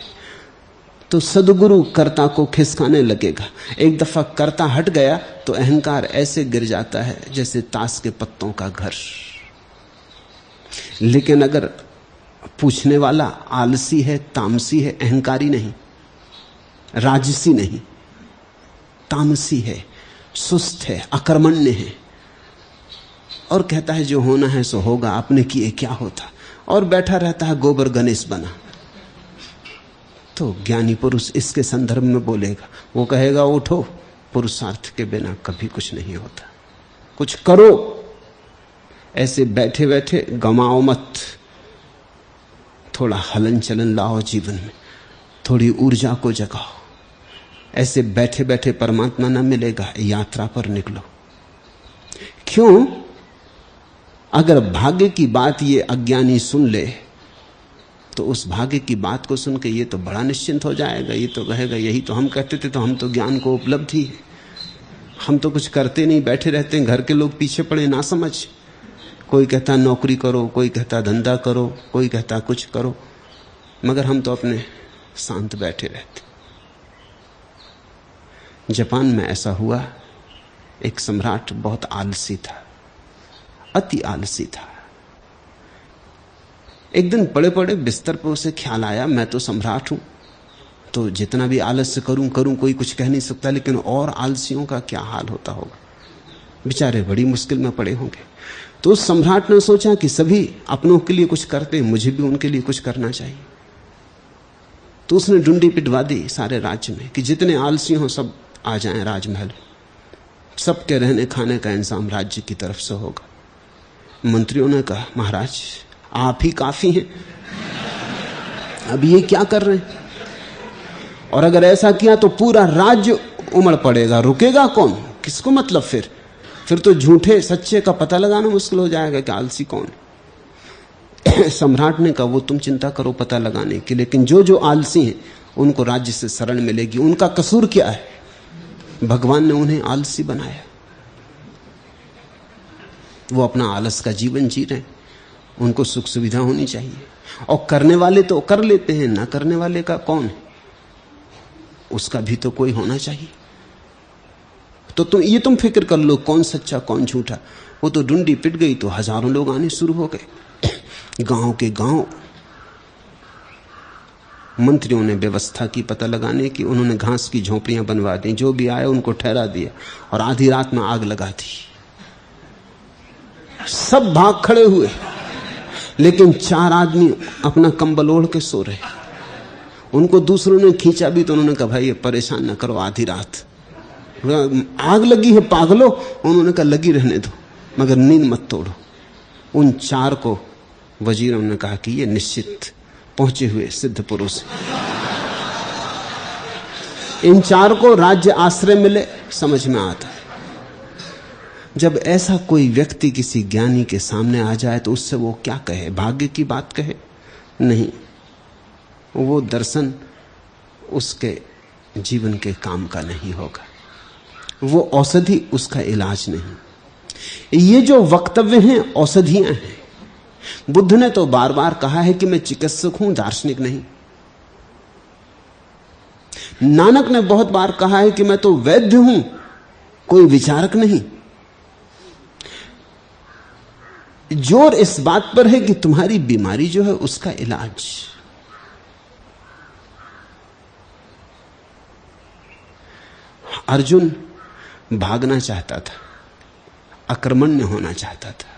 तो सद्गुरु कर्ता को खिसकाने लगेगा। एक दफा कर्ता हट गया तो अहंकार ऐसे गिर जाता है जैसे ताश के पत्तों का घर। लेकिन अगर पूछने वाला आलसी है, तामसी है, अहंकारी नहीं, राजसी नहीं, तामसी है, सुस्त है, अकर्मण्य है, और कहता है जो होना है सो होगा, अपने किए क्या होता, और बैठा रहता है गोबर गणेश बना। तो ज्ञानी पुरुष इसके संदर्भ में बोलेगा, वो कहेगा उठो, पुरुषार्थ के बिना कभी कुछ नहीं होता, कुछ करो, ऐसे बैठे बैठे गमाओ मत, थोड़ा हलन चलन लाओ जीवन में, थोड़ी ऊर्जा को जगाओ। ऐसे बैठे बैठे परमात्मा ना मिलेगा, यात्रा पर निकलो। क्यों? अगर भाग्य की बात ये अज्ञानी सुन ले तो उस भाग्य की बात को सुन के ये तो बड़ा निश्चिंत हो जाएगा, ये तो कहेगा यही तो हम कहते थे, तो हम तो ज्ञान को उपलब्धि है, हम तो कुछ करते नहीं, बैठे रहते हैं, घर के लोग पीछे पड़े ना समझ। कोई कहता नौकरी करो, कोई कहता धंधा करो, कोई कहता कुछ करो, मगर हम तो अपने शांत बैठे रहते। जापान में ऐसा हुआ, एक सम्राट बहुत आलसी था, अति आलसी था। एक दिन पड़े पड़े बिस्तर पर उसे ख्याल आया, मैं तो सम्राट हूं, तो जितना भी आलस्य करूं कोई कुछ कह नहीं सकता, लेकिन और आलसियों का क्या हाल होता होगा, बेचारे बड़ी मुश्किल में पड़े होंगे। तो उस सम्राट ने सोचा कि सभी अपनों के लिए कुछ करते हैं, मुझे भी उनके लिए कुछ करना चाहिए। तो उसने डुंडी पिटवा दी सारे राज्य में कि जितने आलसी हों सब आ जाएं राजमहल, सबके रहने खाने का इंतजाम राज्य की तरफ से होगा। मंत्रियों ने कहा महाराज आप ही काफी हैं, अब ये क्या कर रहे हैं, और अगर ऐसा किया तो पूरा राज्य उमड़ पड़ेगा, रुकेगा कौन, किसको मतलब, फिर तो झूठे सच्चे का पता लगाना मुश्किल हो जाएगा कि आलसी कौन। सम्राट ने कहा वो तुम चिंता करो पता लगाने की, लेकिन जो जो आलसी हैं उनको राज्य से शरण मिलेगी। उनका कसूर क्या है, भगवान ने उन्हें आलसी बनाया, वो अपना आलस का जीवन जी रहे हैं, उनको सुख सुविधा होनी चाहिए। और करने वाले तो कर लेते हैं, ना करने वाले का कौन है, उसका भी तो कोई होना चाहिए। तो तुम फिक्र कर लो कौन सच्चा कौन झूठा। वो तो डुंडी पिट गई तो हजारों लोग आने शुरू हो गए, गांव के गांव। मंत्रियों ने व्यवस्था की पता लगाने की, उन्होंने घास की झोपड़ियां बनवा दी, जो भी आए उनको ठहरा दिया और आधी रात में आग लगा दी। सब भाग खड़े हुए, लेकिन 4 आदमी अपना कंबल ओढ़ के सो रहे। उनको दूसरों ने खींचा भी तो उन्होंने कहा भाई ये परेशान ना करो, आधी रात आग लगी है पागलो। उन्होंने कहा लगी रहने दो, मगर नींद मत तोड़ो। उन 4 को वजीरों ने कहा कि ये निश्चित पहुंचे हुए सिद्ध पुरुष, इन 4 को राज्य आश्रय मिले, समझ में आता। जब ऐसा कोई व्यक्ति किसी ज्ञानी के सामने आ जाए तो उससे वो क्या कहे, भाग्य की बात कहे? नहीं, वो दर्शन उसके जीवन के काम का नहीं होगा, वो औषधि उसका इलाज नहीं। ये जो वक्तव्य हैं औषधियां हैं। बुद्ध ने तो बार बार कहा है कि मैं चिकित्सक हूं, दार्शनिक नहीं। नानक ने बहुत बार कहा है कि मैं तो वैद्य हूं, कोई विचारक नहीं। जोर इस बात पर है कि तुम्हारी बीमारी जो है उसका इलाज। अर्जुन भागना चाहता था, अकर्मण्य होना चाहता था,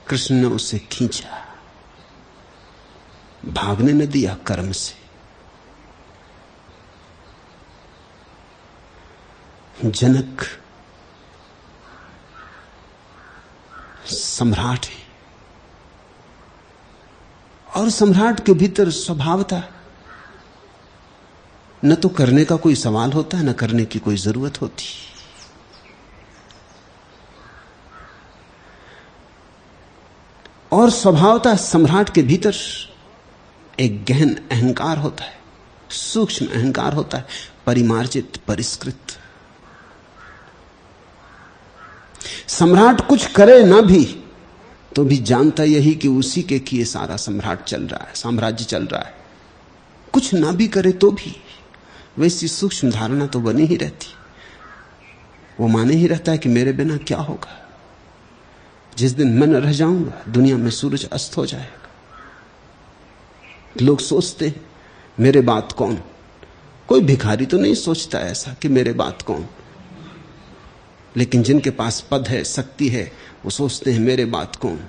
कृष्ण ने उसे खींचा, भागने न दिया कर्म से। जनक सम्राट है और सम्राट के भीतर स्वभाव था, न तो करने का कोई सवाल होता है, न करने की कोई जरूरत होती। और स्वभावतः सम्राट के भीतर एक गहन अहंकार होता है, सूक्ष्म अहंकार होता है, परिमार्जित, परिष्कृत। सम्राट कुछ करे ना भी तो भी जानता यही कि उसी के किए सारा सम्राट चल रहा है, साम्राज्य चल रहा है। कुछ ना भी करे तो भी वैसी सूक्ष्म धारणा तो बनी ही रहती। वो माने ही रहता है कि मेरे बिना क्या होगा। जिस दिन मैं न रह जाऊंगा दुनिया में सूरज अस्त हो जाएगा। लोग सोचते हैं मेरे बाद कौन। कोई भिखारी तो नहीं सोचता ऐसा कि मेरे बाद कौन, लेकिन जिनके पास पद है, शक्ति है, वो सोचते हैं मेरे बाद कौन।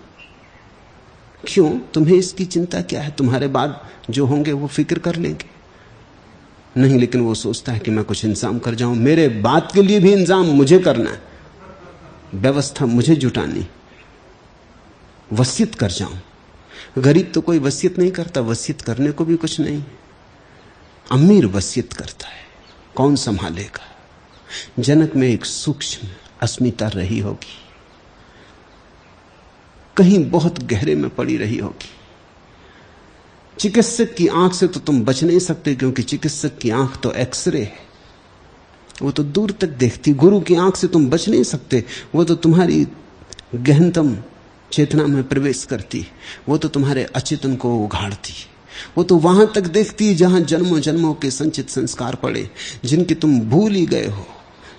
क्यों? तुम्हें इसकी चिंता क्या है? तुम्हारे बाद जो होंगे वो फिक्र कर लेंगे। नहीं, लेकिन वो सोचता है कि मैं कुछ इंतजाम कर जाऊं। मेरे बात के लिए भी इंतजाम मुझे करना है, व्यवस्था मुझे जुटानी, वसीयत कर जाऊं। गरीब तो कोई वसीयत नहीं करता, वसीयत करने को भी कुछ नहीं। अमीर वसीयत करता है, कौन संभालेगा? जनक में एक सूक्ष्म अस्मिता रही होगी, कहीं बहुत गहरे में पड़ी रही होगी। चिकित्सक की आंख से तो तुम बच नहीं सकते, क्योंकि चिकित्सक की आंख तो एक्सरे है, वो तो दूर तक देखती। गुरु की आंख से तुम बच नहीं सकते, वो तो तुम्हारी गहनतम चेतना में प्रवेश करती, वो तो तुम्हारे अचेतन को उघाड़ती, वो तो वहां तक देखती है जहां जन्मों जन्मों के संचित संस्कार पड़े, जिनकी तुम भूल ही गए हो,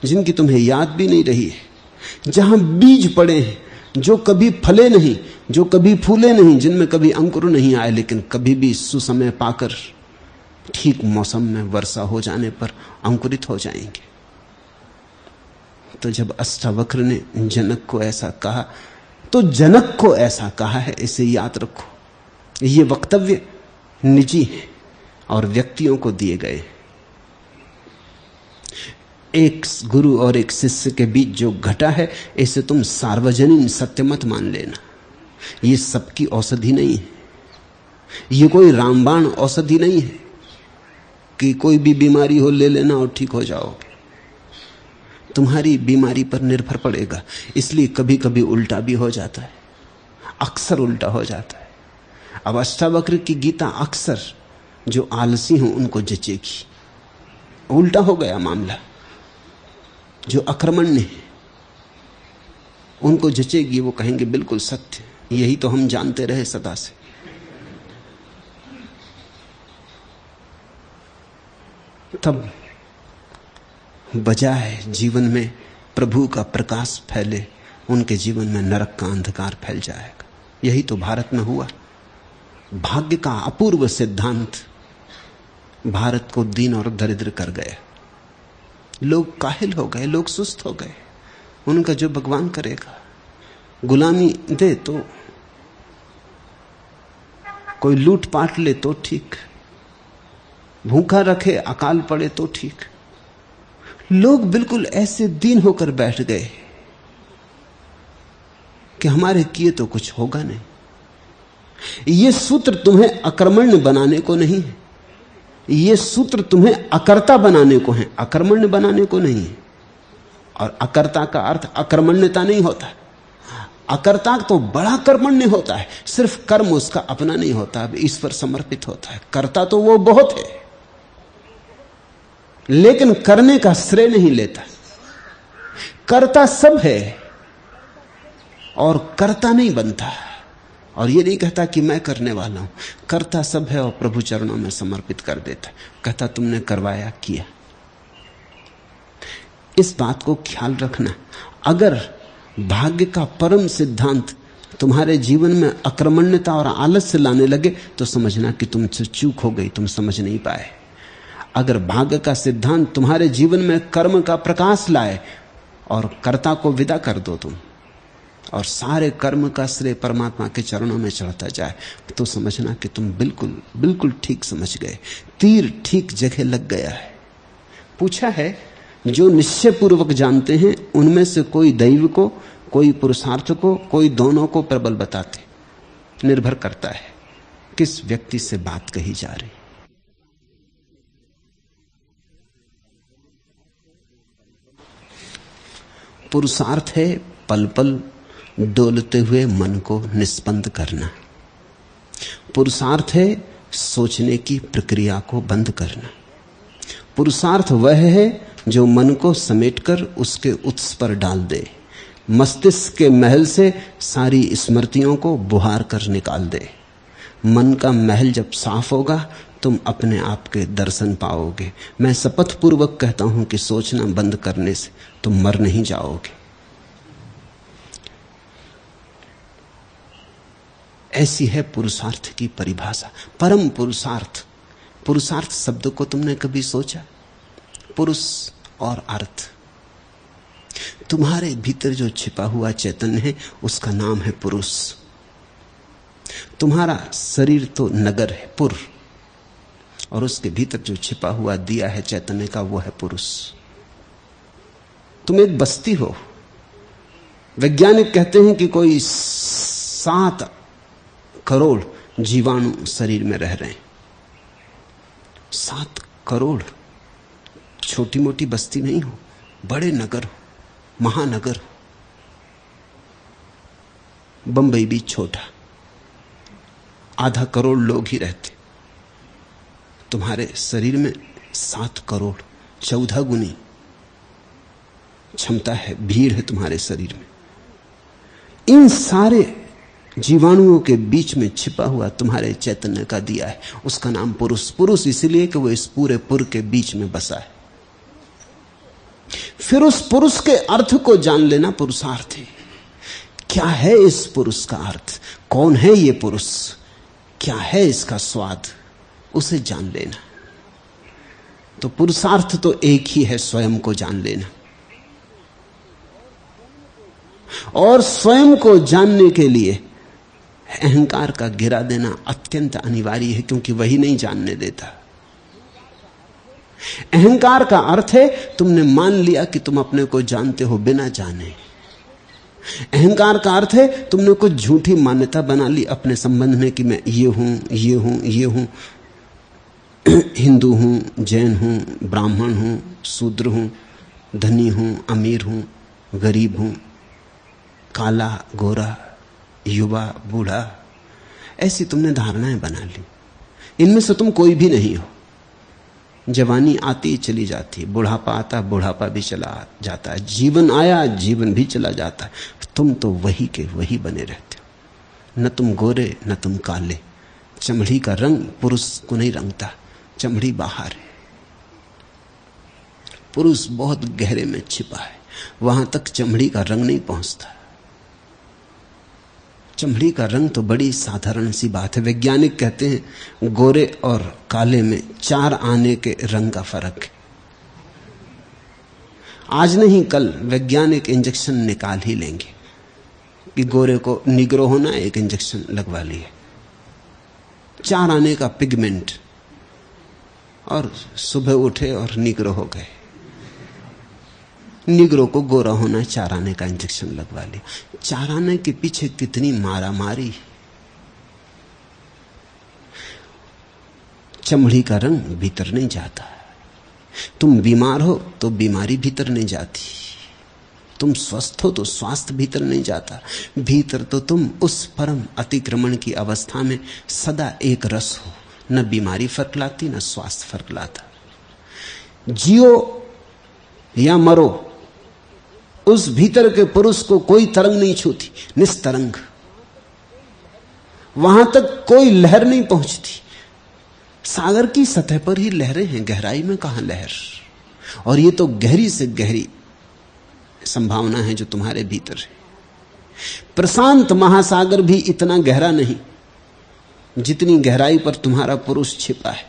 जिनकी तुम्हें याद भी नहीं रही है। जहां बीज पड़े हैं जो कभी फले नहीं, जो कभी फूले नहीं, जिनमें कभी अंकुर नहीं आए, लेकिन कभी भी सुसमय पाकर ठीक मौसम में वर्षा हो जाने पर अंकुरित हो जाएंगे। तो जब अष्टावक्र ने जनक को ऐसा कहा, तो जनक को ऐसा कहा है, इसे याद रखो। ये वक्तव्य निजी है और व्यक्तियों को दिए गए। एक गुरु और एक शिष्य के बीच जो घटा है, इसे तुम सार्वजनीन सत्य मत मान लेना। ये सबकी औषधि नहीं है, ये कोई रामबाण औषधि नहीं है कि कोई भी बीमारी हो ले लेना और ठीक हो जाओगे। तुम्हारी बीमारी पर निर्भर पड़ेगा। इसलिए कभी कभी उल्टा भी हो जाता है, अक्सर उल्टा हो जाता है। अब अष्टावक्र की गीता अक्सर जो आलसी हों उनको जचेगी, उल्टा हो गया मामला। जो अक्रमण्य है उनको जचेगी, वो कहेंगे बिल्कुल सत्य, यही तो हम जानते रहे सदा से। तब बजाय जीवन में प्रभु का प्रकाश फैले, उनके जीवन में नरक का अंधकार फैल जाएगा। यही तो भारत में हुआ। भाग्य का अपूर्व सिद्धांत भारत को दीन और दरिद्र कर गया। लोग काहिल हो गए, लोग सुस्त हो गए। उनका जो भगवान करेगा, गुलामी दे तो, कोई लूट पाट ले तो ठीक, भूखा रखे, अकाल पड़े तो ठीक। लोग बिल्कुल ऐसे दीन होकर बैठ गए कि हमारे किए तो कुछ होगा नहीं। ये सूत्र तुम्हें अकर्मण्य बनाने को नहीं है, ये सूत्र तुम्हें अकर्ता बनाने को है, अकर्मण्य बनाने को नहीं है। और अकर्ता का अर्थ अकर्मण्यता नहीं होता। अकर्ता तो बड़ा कर्मण्य होता है, सिर्फ कर्म उसका अपना नहीं होता, अब ईश्वर समर्पित होता है। कर्ता तो वो बहुत है, लेकिन करने का श्रेय नहीं लेता। कर्ता सब है और कर्ता नहीं बनता, और ये नहीं कहता कि मैं करने वाला हूं। कर्ता सब है और प्रभु चरणों में समर्पित कर देता, कहता तुमने करवाया, किया। इस बात को ख्याल रखना। अगर भाग्य का परम सिद्धांत तुम्हारे जीवन में अकर्मण्यता और आलस्य लाने लगे तो समझना कि तुमसे चूक हो गई, तुम समझ नहीं पाए। अगर भाग्य का सिद्धांत तुम्हारे जीवन में कर्म का प्रकाश लाए और कर्ता को विदा कर दो तुम, और सारे कर्म का श्रेय परमात्मा के चरणों में चढ़ता जाए, तो समझना कि तुम बिल्कुल बिल्कुल ठीक समझ गए। तीर ठीक जगह लग गया है। पूछा है, जो निश्चय पूर्वक जानते हैं उनमें से कोई दैव को, कोई पुरुषार्थ को, कोई दोनों को प्रबल बताते। निर्भर करता है किस व्यक्ति से बात कही जा रही। पुरुषार्थ है पल पल डोलते हुए मन को निष्पंद करना। पुरुषार्थ है सोचने की प्रक्रिया को बंद करना। पुरुषार्थ वह है जो मन को समेटकर उसके उत्स पर डाल दे, मस्तिष्क के महल से सारी स्मृतियों को बुहार कर निकाल दे। मन का महल जब साफ होगा तुम अपने आप के दर्शन पाओगे। मैं शपथ पूर्वक कहता हूं कि सोचना बंद करने से तुम मर नहीं जाओगे। ऐसी है पुरुषार्थ की परिभाषा, परम पुरुषार्थ। पुरुषार्थ शब्द को तुमने कभी सोचा? पुरुष और अर्थ। तुम्हारे भीतर जो छिपा हुआ चैतन्य है उसका नाम है पुरुष। तुम्हारा शरीर तो नगर है, पुर, और उसके भीतर जो छिपा हुआ दिया है चैतन्य का वो है पुरुष। तुम एक बस्ती हो। वैज्ञानिक कहते हैं कि कोई 7 करोड़ जीवाणु शरीर में रह रहे हैं। 7 करोड़ छोटी मोटी बस्ती नहीं हो, बड़े नगर हो, महानगर हो। बंबई भी छोटा, आधा करोड़ लोग ही रहते। तुम्हारे शरीर में 7 करोड़, 14 गुनी क्षमता है, भीड़ है तुम्हारे शरीर में। इन सारे जीवाणुओं के बीच में छिपा हुआ तुम्हारे चैतन्य का दिया है, उसका नाम पुरुष। पुरुष इसलिए कि वो इस पूरे पुर के बीच में बसा है। फिर उस पुरुष के अर्थ को जान लेना पुरुषार्थ है। क्या है इस पुरुष का अर्थ? कौन है ये पुरुष? क्या है इसका स्वाद? उसे जान लेना। तो पुरुषार्थ तो एक ही है, स्वयं को जान लेना। और स्वयं को जानने के लिए अहंकार का गिरा देना अत्यंत अनिवार्य है, क्योंकि वही नहीं जानने देता। अहंकार का अर्थ है तुमने मान लिया कि तुम अपने को जानते हो बिना जाने। अहंकार का अर्थ है तुमने कुछ झूठी मान्यता बना ली अपने संबंध में कि मैं ये हूं, ये हूं, ये हूं, हिंदू हूं, जैन हूं, ब्राह्मण हूं, शूद्र हूं, धनी हूं, अमीर हूं, गरीब हूं, काला, गोरा, युवा, बूढ़ा। ऐसी तुमने धारणाएं बना ली। इनमें से तुम कोई भी नहीं हो। जवानी आती चली जाती, बुढ़ापा आता, बुढ़ापा भी चला जाता है, जीवन आया, जीवन भी चला जाता है। तुम तो वही के वही बने रहते हो। न तुम गोरे न तुम काले। चमड़ी का रंग पुरुष को नहीं रंगता, चमड़ी बाहर है। पुरुष बहुत गहरे में छिपा है, वहां तक चमड़ी का रंग नहीं पहुंचता। चमड़ी का रंग तो बड़ी साधारण सी बात है। वैज्ञानिक कहते हैं गोरे और काले में 4 आने के रंग का फर्क है। आज नहीं कल वैज्ञानिक इंजेक्शन निकाल ही लेंगे कि गोरे को निग्रो होना, एक इंजेक्शन लगवा लिए। 4 आने का पिगमेंट, और सुबह उठे और निग्रो हो गए। निग्रो को गोरा होना, 4 आने का इंजेक्शन लगवा लिया। 4 आने के पीछे कितनी मारा मारी। चमड़ी का रंग भीतर नहीं जाता। तुम बीमार हो तो बीमारी भीतर नहीं जाती। तुम स्वस्थ हो तो स्वास्थ्य भीतर नहीं जाता। भीतर तो तुम उस परम अतिक्रमण की अवस्था में सदा एक रस हो। न बीमारी फर्क लाती, न स्वास्थ्य फर्क लाता। जियो या मरो, उस भीतर के पुरुष को कोई तरंग नहीं छूती, निस्तरंग। वहां तक कोई लहर नहीं पहुंचती। सागर की सतह पर ही लहरें हैं, गहराई में कहां लहर। और ये तो गहरी से गहरी संभावना है जो तुम्हारे भीतर है। प्रशांत महासागर भी इतना गहरा नहीं जितनी गहराई पर तुम्हारा पुरुष छिपा है।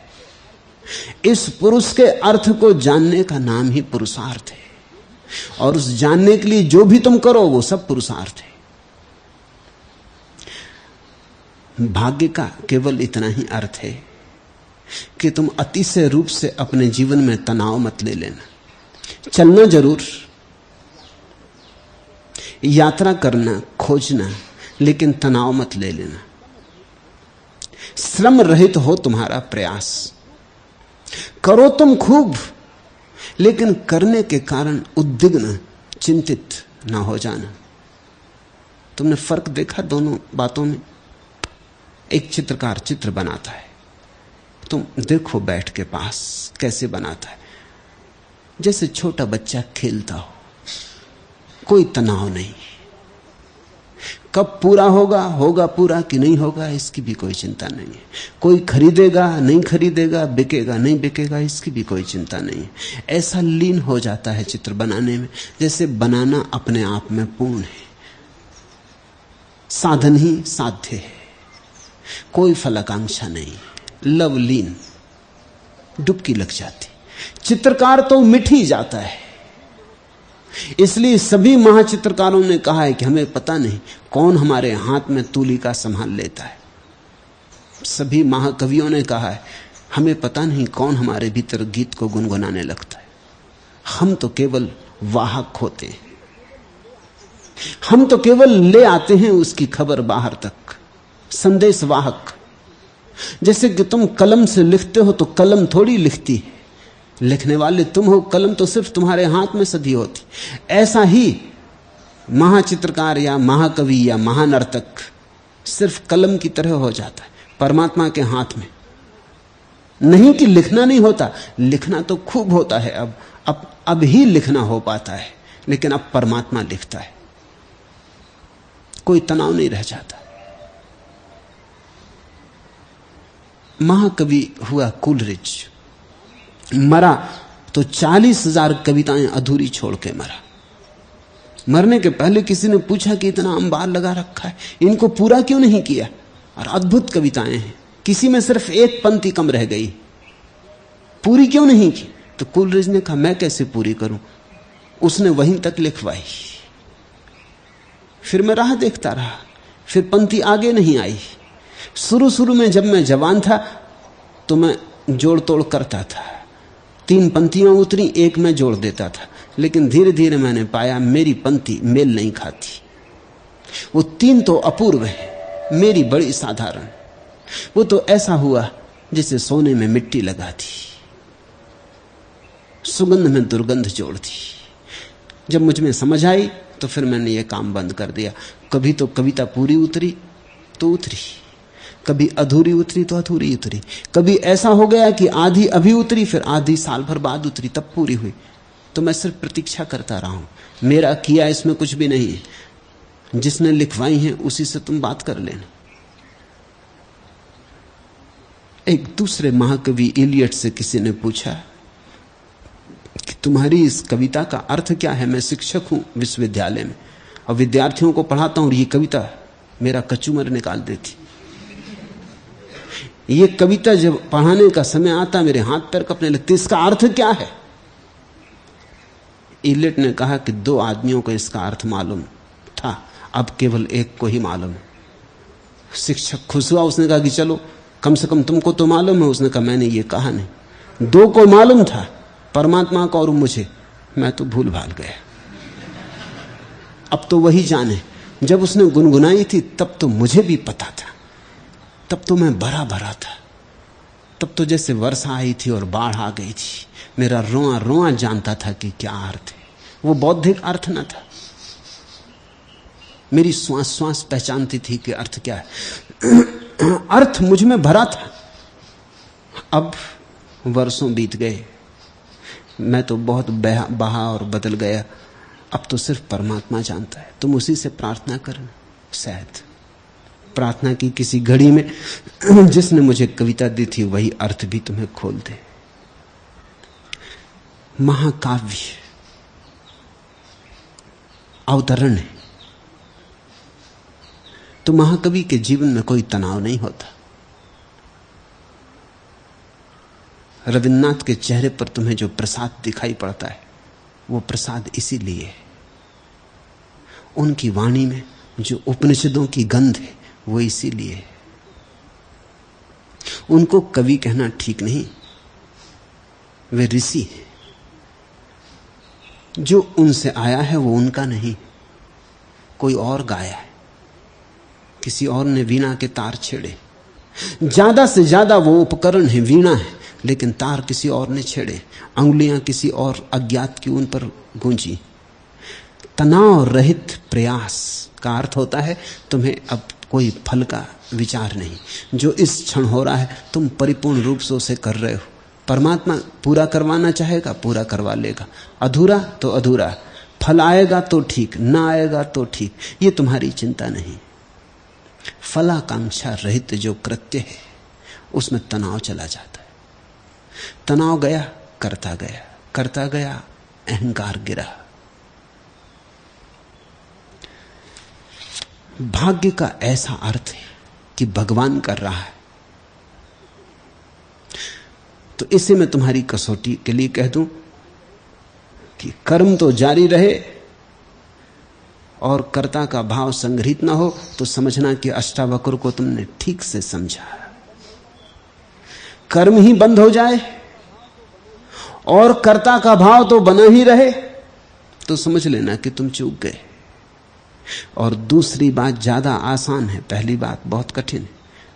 इस पुरुष के अर्थ को जानने का नाम ही पुरुषार्थ है। और उस जानने के लिए जो भी तुम करो वो सब पुरुषार्थ है। भाग्य का केवल इतना ही अर्थ है कि तुम अतिशय रूप से अपने जीवन में तनाव मत ले लेना। चलना जरूर, यात्रा करना, खोजना, लेकिन तनाव मत ले लेना। श्रम रहित हो तुम्हारा प्रयास। करो तुम खूब, लेकिन करने के कारण उद्विग्न, चिंतित ना हो जाना। तुमने फर्क देखा दोनों बातों में? एक चित्रकार चित्र बनाता है, तुम देखो बैठ के पास कैसे बनाता है। जैसे छोटा बच्चा खेलता हो, कोई तनाव नहीं। कब पूरा होगा, होगा पूरा कि नहीं होगा, इसकी भी कोई चिंता नहीं है। कोई खरीदेगा नहीं खरीदेगा, बिकेगा नहीं बिकेगा, इसकी भी कोई चिंता नहीं है। ऐसा लीन हो जाता है चित्र बनाने में, जैसे बनाना अपने आप में पूर्ण है, साधन ही साध्य है। कोई फलाकांक्षा नहीं, लवलीन, डुबकी लग जाती। चित्रकार तो मिट ही जाता है। इसलिए सभी महाचित्रकारों ने कहा है कि हमें पता नहीं कौन हमारे हाथ में तूलिका संभाल लेता है। सभी महाकवियों ने कहा है हमें पता नहीं कौन हमारे भीतर गीत को गुनगुनाने लगता है। हम तो केवल वाहक होते हैं, हम तो केवल ले आते हैं उसकी खबर बाहर तक, संदेश वाहक। जैसे कि तुम कलम से लिखते हो तो कलम थोड़ी लिखती है, लिखने वाले तुम हो, कलम तो सिर्फ तुम्हारे हाथ में सधी होती। ऐसा ही महाचित्रकार या महाकवि या महानर्तक सिर्फ कलम की तरह हो जाता है, परमात्मा के हाथ में। नहीं कि लिखना नहीं होता, लिखना तो खूब होता है। अब ही लिखना हो पाता है, लेकिन अब परमात्मा लिखता है, कोई तनाव नहीं रह जाता। महाकवि हुआ कूलरिज, मरा तो 40,000 कविताएं अधूरी छोड़ के मरा। मरने के पहले किसी ने पूछा कि इतना अंबार लगा रखा है, इनको पूरा क्यों नहीं किया? और अद्भुत कविताएं हैं, किसी में सिर्फ एक पंक्ति कम रह गई, पूरी क्यों नहीं की? तो कूलरिज ने कहा मैं कैसे पूरी करूं? उसने वहीं तक लिखवाई। फिर मैं राह देखता रहा, फिर पंक्ति आगे नहीं आई। शुरू में जब मैं जवान था तो मैं जोड़ तोड़ करता था, 3 पंक्तियां उतरी, एक में जोड़ देता था। लेकिन धीरे धीरे मैंने पाया मेरी पंक्ति मेल नहीं खाती। वो 3 तो अपूर्व है, मेरी बड़ी साधारण। वो तो ऐसा हुआ जैसे सोने में मिट्टी लगा दी, सुगंध में दुर्गंध जोड़ दी। जब मुझ में समझ आई तो फिर मैंने ये काम बंद कर दिया। कभी तो कविता पूरी उतरी तो उतरी, कभी अधूरी उतरी तो अधूरी उतरी, कभी ऐसा हो गया कि आधी अभी उतरी, फिर आधी साल भर बाद उतरी, तब पूरी हुई। तो मैं सिर्फ प्रतीक्षा करता रहा हूं। मेरा किया इसमें कुछ भी नहीं है, जिसने लिखवाई है उसी से तुम बात कर लेना। एक दूसरे महाकवि इलियट से किसी ने पूछा कि तुम्हारी इस कविता का अर्थ क्या है? मैं शिक्षक हूं विश्वविद्यालय में और विद्यार्थियों को पढ़ाता हूं, और ये कविता मेरा कचूमर निकाल देती। ये कविता जब पढ़ाने का समय आता मेरे हाथ पैर कपने लगते, इसका अर्थ क्या है? इलियट ने कहा कि 2 आदमियों को इसका अर्थ मालूम था, अब केवल एक को ही मालूम है। शिक्षक खुश हुआ, उसने कहा कि चलो कम से कम तुमको तो मालूम है। उसने कहा मैंने ये कहा नहीं, 2 को मालूम था, परमात्मा को और मुझे, मैं तो भूल भाल गया। अब तो वही जाने। जब उसने गुनगुनाई थी तब तो मुझे भी पता था, तब तो मैं भरा भरा था, तब तो जैसे वर्षा आई थी और बाढ़ आ गई थी। मेरा रोआ रोआ जानता था कि क्या अर्थ है। वो बौद्धिक अर्थ न था, मेरी श्वास श्वास पहचानती थी कि अर्थ क्या है। अर्थ मुझ में भरा था। अब वर्षों बीत गए, मैं तो बहुत बहा और बदल गया। अब तो सिर्फ परमात्मा जानता है। तुम उसी से प्रार्थना करना। शायद प्रार्थना की किसी घड़ी में जिसने मुझे कविता दी थी वही अर्थ भी तुम्हें खोल दे। महाकाव्य अवतरण है तो महाकवि के जीवन में कोई तनाव नहीं होता। रविन्द्रनाथ के चेहरे पर तुम्हें जो प्रसाद दिखाई पड़ता है वो प्रसाद इसीलिए है। उनकी वाणी में जो उपनिषदों की गंध है वो इसीलिए है। उनको कवि कहना ठीक नहीं, वे ऋषि हैं। जो उनसे आया है वो उनका नहीं, कोई और गाया है, किसी और ने वीणा के तार छेड़े। ज्यादा से ज्यादा वो उपकरण है, वीणा है, लेकिन तार किसी और ने छेड़े, अंगुलियां किसी और अज्ञात की उन पर गूंजी। तनाव रहित प्रयास का अर्थ होता है तुम्हें अब कोई फल का विचार नहीं। जो इस क्षण हो रहा है तुम परिपूर्ण रूप से उसे कर रहे हो। परमात्मा पूरा करवाना चाहेगा, पूरा करवा लेगा। अधूरा तो अधूरा, फल आएगा तो ठीक, ना आएगा तो ठीक, ये तुम्हारी चिंता नहीं। फलाकांक्षा रहित जो कृत्य है उसमें तनाव चला जाता है। तनाव गया, करता गया, करता गया, अहंकार गिरा। भाग्य का ऐसा अर्थ है कि भगवान कर रहा है। तो इसे मैं तुम्हारी कसौटी के लिए कह दूं कि कर्म तो जारी रहे और कर्ता का भाव संग्रहित ना हो, तो समझना कि अष्टावक्र को तुमने ठीक से समझा। कर्म ही बंद हो जाए और कर्ता का भाव तो बना ही रहे, तो समझ लेना कि तुम चूक गए। और दूसरी बात ज्यादा आसान है, पहली बात बहुत कठिन है।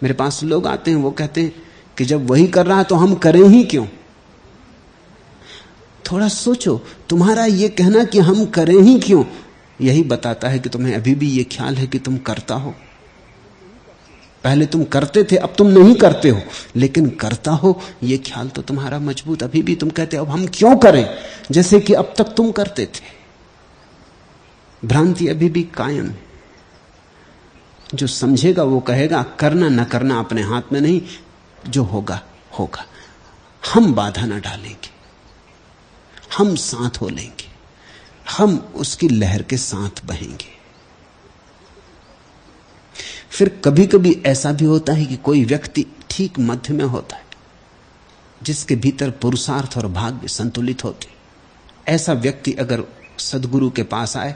मेरे पास लोग आते हैं, वो कहते हैं कि जब वही कर रहा है तो हम करें ही क्यों। थोड़ा सोचो, तुम्हारा ये कहना कि हम करें ही क्यों, यही बताता है कि तुम्हें अभी भी ये ख्याल है कि तुम करता हो। पहले तुम करते थे, अब तुम नहीं करते हो, लेकिन करता हो ये ख्याल तो तुम्हारा मजबूत अभी भी। तुम कहते हो अब हम क्यों करें, जैसे कि अब तक तुम करते थे। भ्रांति अभी भी कायम है। जो समझेगा वो कहेगा करना न करना अपने हाथ में नहीं, जो होगा होगा। हम बाधा न डालेंगे, हम साथ हो लेंगे, हम उसकी लहर के साथ बहेंगे। फिर कभी कभी ऐसा भी होता है कि कोई व्यक्ति ठीक मध्य में होता है, जिसके भीतर पुरुषार्थ और भाग्य संतुलित होते। ऐसा व्यक्ति अगर सद्गुरु के पास आए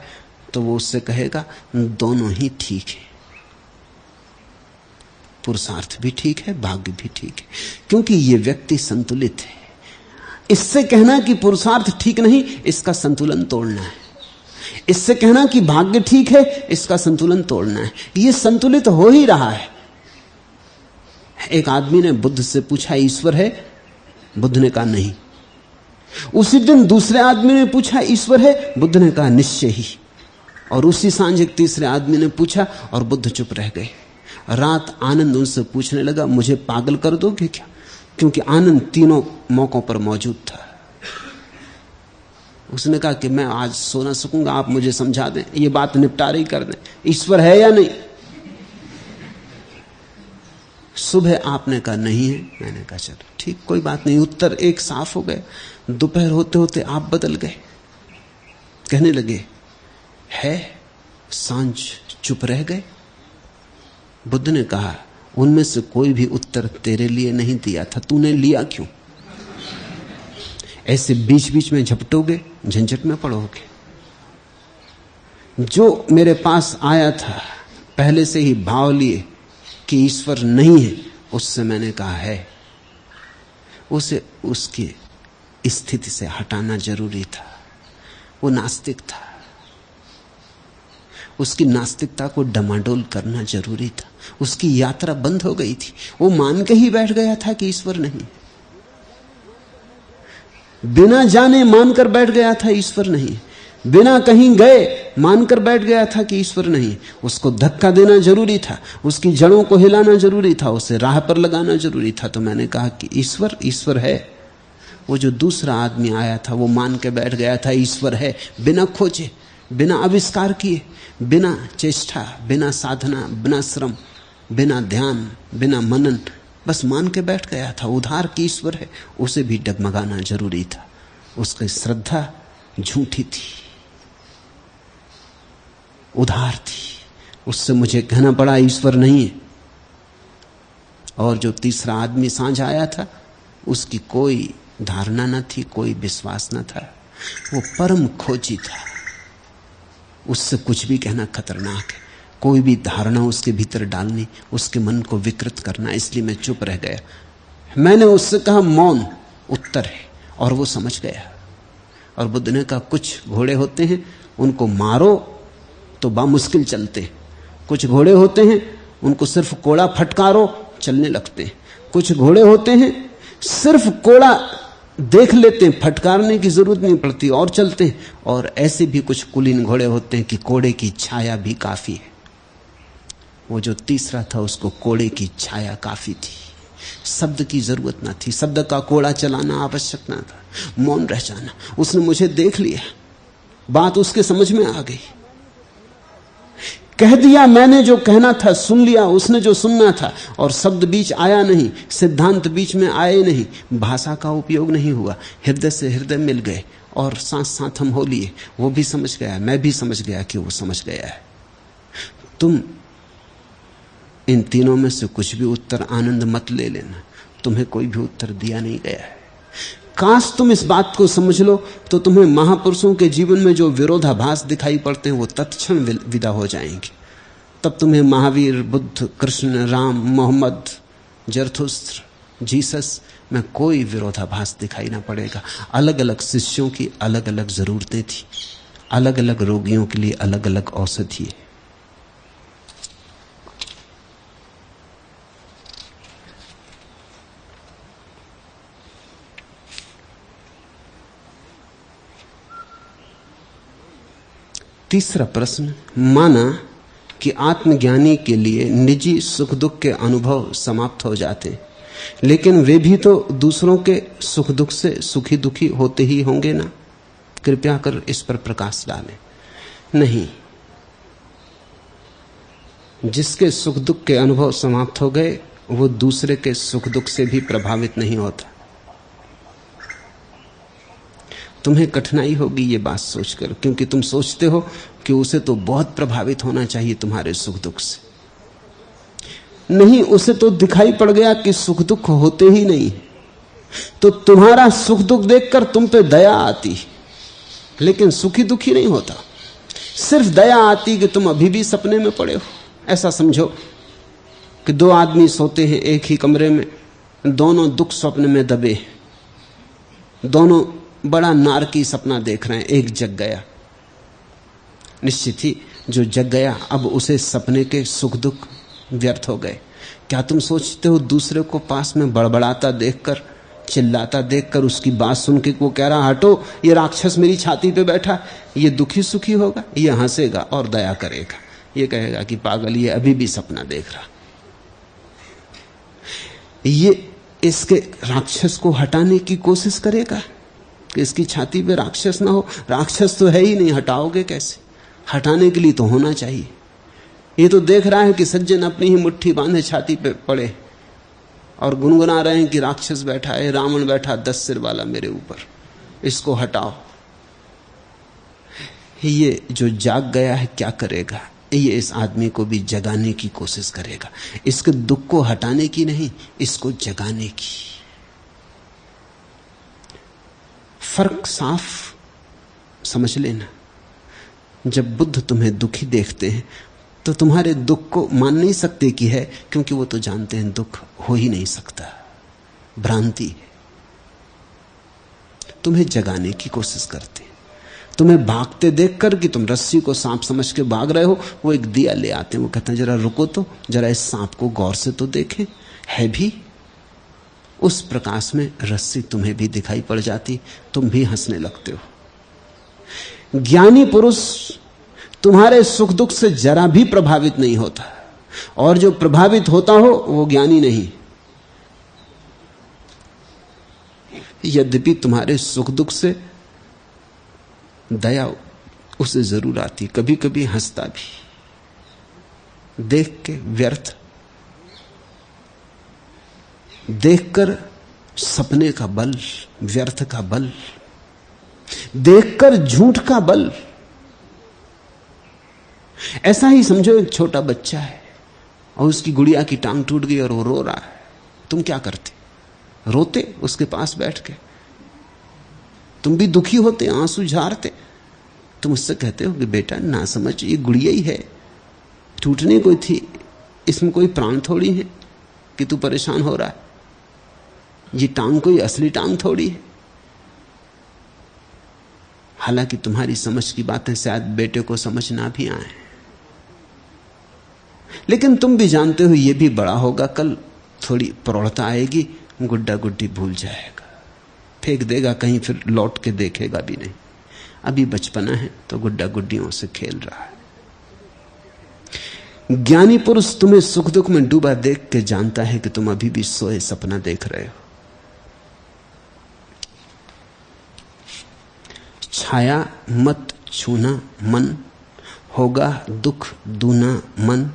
तो वो उससे कहेगा दोनों ही ठीक है, पुरुषार्थ भी ठीक है, भाग्य भी ठीक है, क्योंकि ये व्यक्ति संतुलित है। इससे कहना कि पुरुषार्थ ठीक नहीं, इसका संतुलन तोड़ना है। इससे कहना कि भाग्य ठीक है, इसका संतुलन तोड़ना है। यह संतुलित हो ही रहा है। एक आदमी ने बुद्ध से पूछा ईश्वर है? बुद्ध ने कहा नहीं। उसी दिन दूसरे आदमी ने पूछा ईश्वर है? बुद्ध ने कहा निश्चय ही। और उसी सांझ एक तीसरे आदमी ने पूछा और बुद्ध चुप रह गए। रात आनंद उनसे पूछने लगा मुझे पागल कर दोगे क्या? क्योंकि आनंद तीनों मौकों पर मौजूद था। उसने कहा कि मैं आज सो ना सकूंगा, आप मुझे समझा दें, ये बात निपटारे कर दें, ईश्वर है या नहीं। सुबह आपने कहा नहीं है, मैंने कहा चलो ठीक, कोई बात नहीं। उत्तर एक साफ हो गए। दोपहर होते होते आप बदल गए, कहने लगे है। सांझ चुप रह गए। बुद्ध ने कहा उनमें से कोई भी उत्तर तेरे लिए नहीं दिया था, तूने लिया क्यों? ऐसे बीच बीच में झपटोगे, झंझट में पड़ोगे। जो मेरे पास आया था पहले से ही भाव लिए कि ईश्वर नहीं है, उससे मैंने कहा है, उसे उसकी स्थिति से हटाना जरूरी था। वो नास्तिक था, उसकी नास्तिकता को डमाडोल करना जरूरी था। उसकी यात्रा बंद हो गई थी। वो मान के ही बैठ गया था कि ईश्वर नहीं, बिना जाने मानकर बैठ गया था ईश्वर नहीं, बिना कहीं गए मानकर बैठ गया था कि ईश्वर नहीं। उसको धक्का देना जरूरी था, उसकी जड़ों को हिलाना जरूरी था, उसे राह पर लगाना जरूरी था। तो मैंने कहा कि ईश्वर ईश्वर है। वो जो दूसरा आदमी आया था वो मान के बैठ गया था ईश्वर है, बिना खोजे, बिना आविष्कार किए, बिना चेष्टा, बिना साधना, बिना श्रम, बिना ध्यान, बिना मनन, बस मान के बैठ गया था उधार की ईश्वर है। उसे भी डगमगाना जरूरी था। उसकी श्रद्धा झूठी थी, उधार थी। उससे मुझे कहना पड़ा ईश्वर नहीं है। और जो तीसरा आदमी सांझ आया था उसकी कोई धारणा न थी, कोई विश्वास न था, वो परम खोजी था। उससे कुछ भी कहना खतरनाक है, कोई भी धारणा उसके भीतर डालनी, उसके मन को विकृत करना। इसलिए मैं चुप रह गया। मैंने उससे कहा मौन उत्तर है, और वो समझ गया। और बुद्ध ने कहा कुछ घोड़े होते हैं उनको मारो तो बामुश्किल चलते, कुछ घोड़े होते हैं उनको सिर्फ कोड़ा फटकारो चलने लगते, कुछ घोड़े होते हैं सिर्फ कोड़ा देख लेते हैं, फटकारने की जरूरत नहीं पड़ती और चलते हैं। और ऐसे भी कुछ कुलीन घोड़े होते हैं कि कोड़े की छाया भी काफी है। वो जो तीसरा था उसको कोड़े की छाया काफी थी, शब्द की जरूरत ना थी, शब्द का कोड़ा चलाना आवश्यक ना था, मौन रह जाना। उसने मुझे देख लिया, बात उसके समझ में आ गई, कह दिया मैंने जो कहना था, सुन लिया उसने जो सुनना था, और शब्द बीच आया नहीं, सिद्धांत बीच में आए नहीं, भाषा का उपयोग नहीं हुआ, हृदय से हृदय मिल गए और साथ साथ हम हो लिए। वो भी समझ गया, मैं भी समझ गया कि वो समझ गया है। तुम इन तीनों में से कुछ भी उत्तर आनंद मत ले लेना, तुम्हें कोई भी उत्तर दिया नहीं गया है। काश तुम इस बात को समझ लो तो तुम्हें महापुरुषों के जीवन में जो विरोधाभास दिखाई पड़ते हैं वो तत्क्षण विदा हो जाएंगे। तब तुम्हें महावीर, बुद्ध, कृष्ण, राम, मोहम्मद, जरथुस्त्र, जीसस में कोई विरोधाभास दिखाई ना पड़ेगा। अलग अलग शिष्यों की अलग अलग जरूरतें थी, अलग अलग रोगियों के लिए अलग अलग औषधि है। तीसरा प्रश्न, माना कि आत्मज्ञानी के लिए निजी सुख दुख के अनुभव समाप्त हो जाते हैं, लेकिन वे भी तो दूसरों के सुख दुख से सुखी दुखी होते ही होंगे ना? कृपया कर इस पर प्रकाश डालें। नहीं, जिसके सुख दुख के अनुभव समाप्त हो गए वो दूसरे के सुख दुख से भी प्रभावित नहीं होता। तुम्हें कठिनाई होगी ये बात सोचकर, क्योंकि तुम सोचते हो कि उसे तो बहुत प्रभावित होना चाहिए तुम्हारे सुख दुख से। नहीं, उसे तो दिखाई पड़ गया कि सुख दुख होते ही नहीं, तो तुम्हारा सुख दुख देखकर तुम पे दया आती, लेकिन सुखी दुखी नहीं होता। सिर्फ दया आती कि तुम अभी भी सपने में पड़े हो। ऐसा समझो कि दो आदमी सोते हैं एक ही कमरे में, दोनों दुख स्वप्न में दबे, दोनों बड़ा नारकी सपना देख रहे हैं। एक जग गया, निश्चित ही जो जग गया अब उसे सपने के सुख दुख व्यर्थ हो गए। क्या तुम सोचते हो दूसरे को पास में बड़बड़ाता देखकर, चिल्लाता देखकर, उसकी बात सुन के वो कह रहा हटो ये राक्षस मेरी छाती पे बैठा, ये दुखी सुखी होगा? ये हंसेगा और दया करेगा, ये कहेगा कि पागल ये अभी भी सपना देख रहा। ये इसके राक्षस को हटाने की कोशिश करेगा कि इसकी छाती पे राक्षस ना हो। राक्षस तो है ही नहीं, हटाओगे कैसे? हटाने के लिए तो होना चाहिए। ये तो देख रहा है कि सज्जन अपनी ही मुट्ठी बांधे छाती पे पड़े और गुनगुना रहे हैं कि राक्षस बैठा है, रावण बैठा 10 सिर वाला मेरे ऊपर, इसको हटाओ। ये जो जाग गया है क्या करेगा? ये इस आदमी को भी जगाने की कोशिश करेगा, इसके दुख को हटाने की नहीं, इसको जगाने की। फर्क साफ समझ लेना। जब बुद्ध तुम्हें दुखी देखते हैं तो तुम्हारे दुख को मान नहीं सकते कि है, क्योंकि वो तो जानते हैं दुख हो ही नहीं सकता, भ्रांति है। तुम्हें जगाने की कोशिश करते हैं। तुम्हें भागते देखकर कि तुम रस्सी को सांप समझ के भाग रहे हो, वो एक दिया ले आते हैं, वो कहते हैं जरा रुको तो, जरा इस सांप को गौर से तो देखें, है भी। उस प्रकाश में रस्सी तुम्हें भी दिखाई पड़ जाती, तुम भी हंसने लगते हो। ज्ञानी पुरुष तुम्हारे सुख दुख से जरा भी प्रभावित नहीं होता, और जो प्रभावित होता हो वो ज्ञानी नहीं। यद्यपि तुम्हारे सुख दुख से दया उसे जरूर आती, कभी कभी हंसता भी। देख के व्यर्थ, देखकर सपने का बल, व्यर्थ का बल, देखकर झूठ का बल। ऐसा ही समझो एक छोटा बच्चा है और उसकी गुड़िया की टांग टूट गई और वो रो रहा है, तुम क्या करते? रोते उसके पास बैठ के? तुम भी दुखी होते, आंसू झारते? तुम उससे कहते हो कि बेटा ना समझ, ये गुड़िया ही है, टूटने कोई थी, इसमें कोई प्राण थोड़ी है कि तू परेशान हो रहा है, ये टांग कोई असली टांग थोड़ी है। हालांकि तुम्हारी समझ की बातें शायद बेटे को समझ ना भी आए, लेकिन तुम भी जानते हो ये भी बड़ा होगा, कल थोड़ी प्रौढ़ता आएगी, गुड्डा गुड्डी भूल जाएगा, फेंक देगा कहीं, फिर लौट के देखेगा भी नहीं। अभी बचपना है तो गुड्डा गुड्डियों से खेल रहा है। ज्ञानी पुरुष तुम्हें सुख दुख में डूबा देख के जानता है कि तुम अभी भी सोए सपना देख रहे हो। छाया मत छूना मन, होगा दुख दूना मन।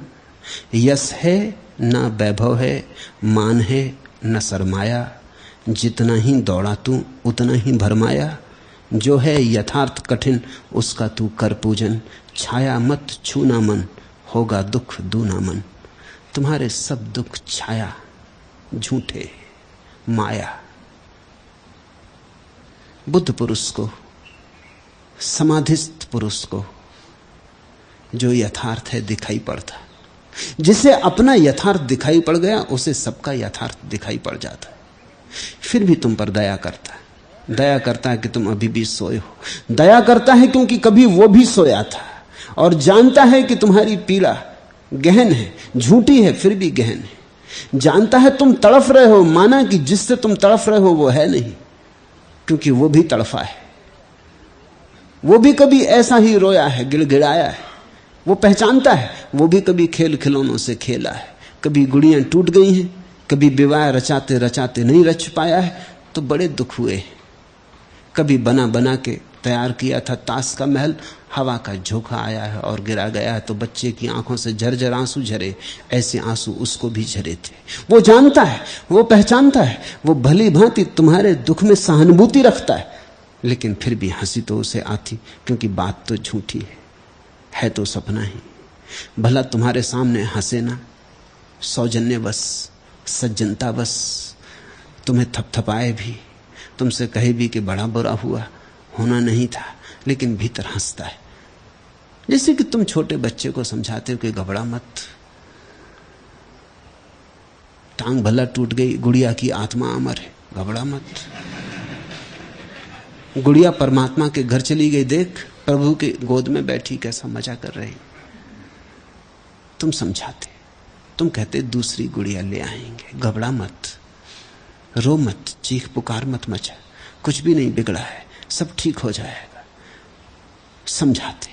यश है न वैभव है, मान है न सरमाया। जितना ही दौड़ा तू उतना ही भरमाया। जो है यथार्थ कठिन उसका तू कर पूजन। छाया मत छूना मन, होगा दुख दूना मन। तुम्हारे सब दुख छाया, झूठे, माया। बुद्ध पुरुष को, समाधिस्थ पुरुष को जो यथार्थ है दिखाई पड़ता। जिसे अपना यथार्थ दिखाई पड़ गया उसे सबका यथार्थ दिखाई पड़ जाता है। फिर भी तुम पर दया करता है। दया करता है कि तुम अभी भी सोए हो। दया करता है क्योंकि कभी वो भी सोया था और जानता है कि तुम्हारी पीड़ा गहन है, झूठी है फिर भी गहन है। जानता है तुम तड़फ रहे हो, माना कि जिससे तुम तड़फ रहे हो वो है नहीं, क्योंकि वो भी तड़फा है। वो भी कभी ऐसा ही रोया है, गिड़गिड़ाया है। वो पहचानता है वो भी कभी खेल खिलौनों से खेला है, कभी गुड़ियां टूट गई हैं, कभी विवाह रचाते रचाते नहीं रच पाया है तो बड़े दुख हुए। कभी बना बना के तैयार किया था ताश का महल, हवा का झोंका आया है और गिरा गया है तो बच्चे की आंखों से झरझर आंसू झरे। ऐसे आंसू उसको भी झरे थे। वो जानता है, वो पहचानता है, वो भली भांति तुम्हारे दुख में सहानुभूति रखता है, लेकिन फिर भी हंसी तो उसे आती, क्योंकि बात तो झूठी है तो सपना ही। भला तुम्हारे सामने हंसे ना, सौजन्यवश, सज्जनतावश तुम्हें थपथपाए भी, तुमसे कहे भी कि बड़ा बुरा हुआ, होना नहीं था, लेकिन भीतर हंसता है। जैसे कि तुम छोटे बच्चे को समझाते हो कि घबरा मत, टांग भला टूट गई, गुड़िया की आत्मा अमर है, घबरा मत। गुड़िया परमात्मा के घर चली गई, देख प्रभु की गोद में बैठी कैसा मजा कर रही। तुम समझाते, तुम कहते दूसरी गुड़िया ले आएंगे, घबरा मत, रो मत, चीख पुकार मत मचा, कुछ भी नहीं बिगड़ा है, सब ठीक हो जाएगा। समझाते,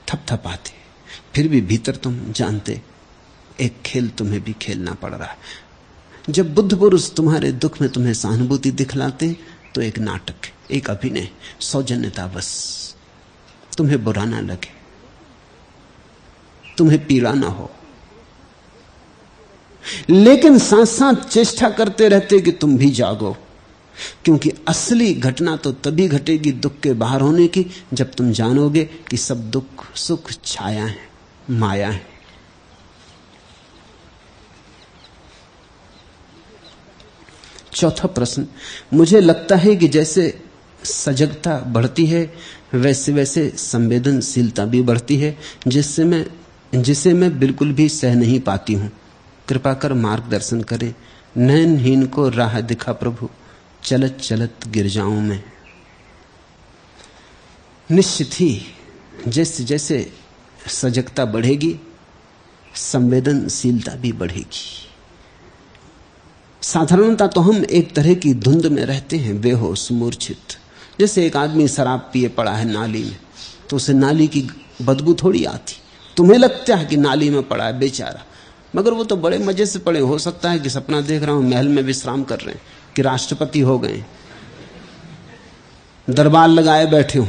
थपथपाते, फिर भी भीतर तुम जानते एक खेल तुम्हें भी खेलना पड़ रहा है। जब बुद्ध पुरुष तुम्हारे दुख में तुम्हें सहानुभूति दिखलाते तो एक नाटक, एक अभिनय, सौजन्यता बस, तुम्हें बुरा ना लगे, तुम्हें पीड़ा ना हो, लेकिन साथ साथ चेष्टा करते रहते कि तुम भी जागो, क्योंकि असली घटना तो तभी घटेगी दुख के बाहर होने की जब तुम जानोगे कि सब दुख सुख छाया है, माया है। चौथा प्रश्न, मुझे लगता है कि जैसे सजगता बढ़ती है वैसे वैसे संवेदनशीलता भी बढ़ती है, जिसे मैं बिल्कुल भी सह नहीं पाती हूं। कृपा कर मार्गदर्शन करें। नयनहीन को राह दिखा प्रभु, चलत चलत गिर जाऊं मैं। निश्चित ही जैसे जैसे सजगता बढ़ेगी संवेदनशीलता भी बढ़ेगी। साधारणतः तो हम एक तरह की धुंध में रहते हैं, बेहोश मूर्छित। जैसे एक आदमी शराब पिए पड़ा है नाली में, तो उसे नाली की बदबू थोड़ी आती, तुम्हें लगता है कि नाली में पड़ा है बेचारा, मगर वो तो बड़े मजे से पड़े। हो सकता है कि सपना देख रहा हूं महल में विश्राम कर रहे हैं, कि राष्ट्रपति हो गए, दरबार लगाए बैठे हो।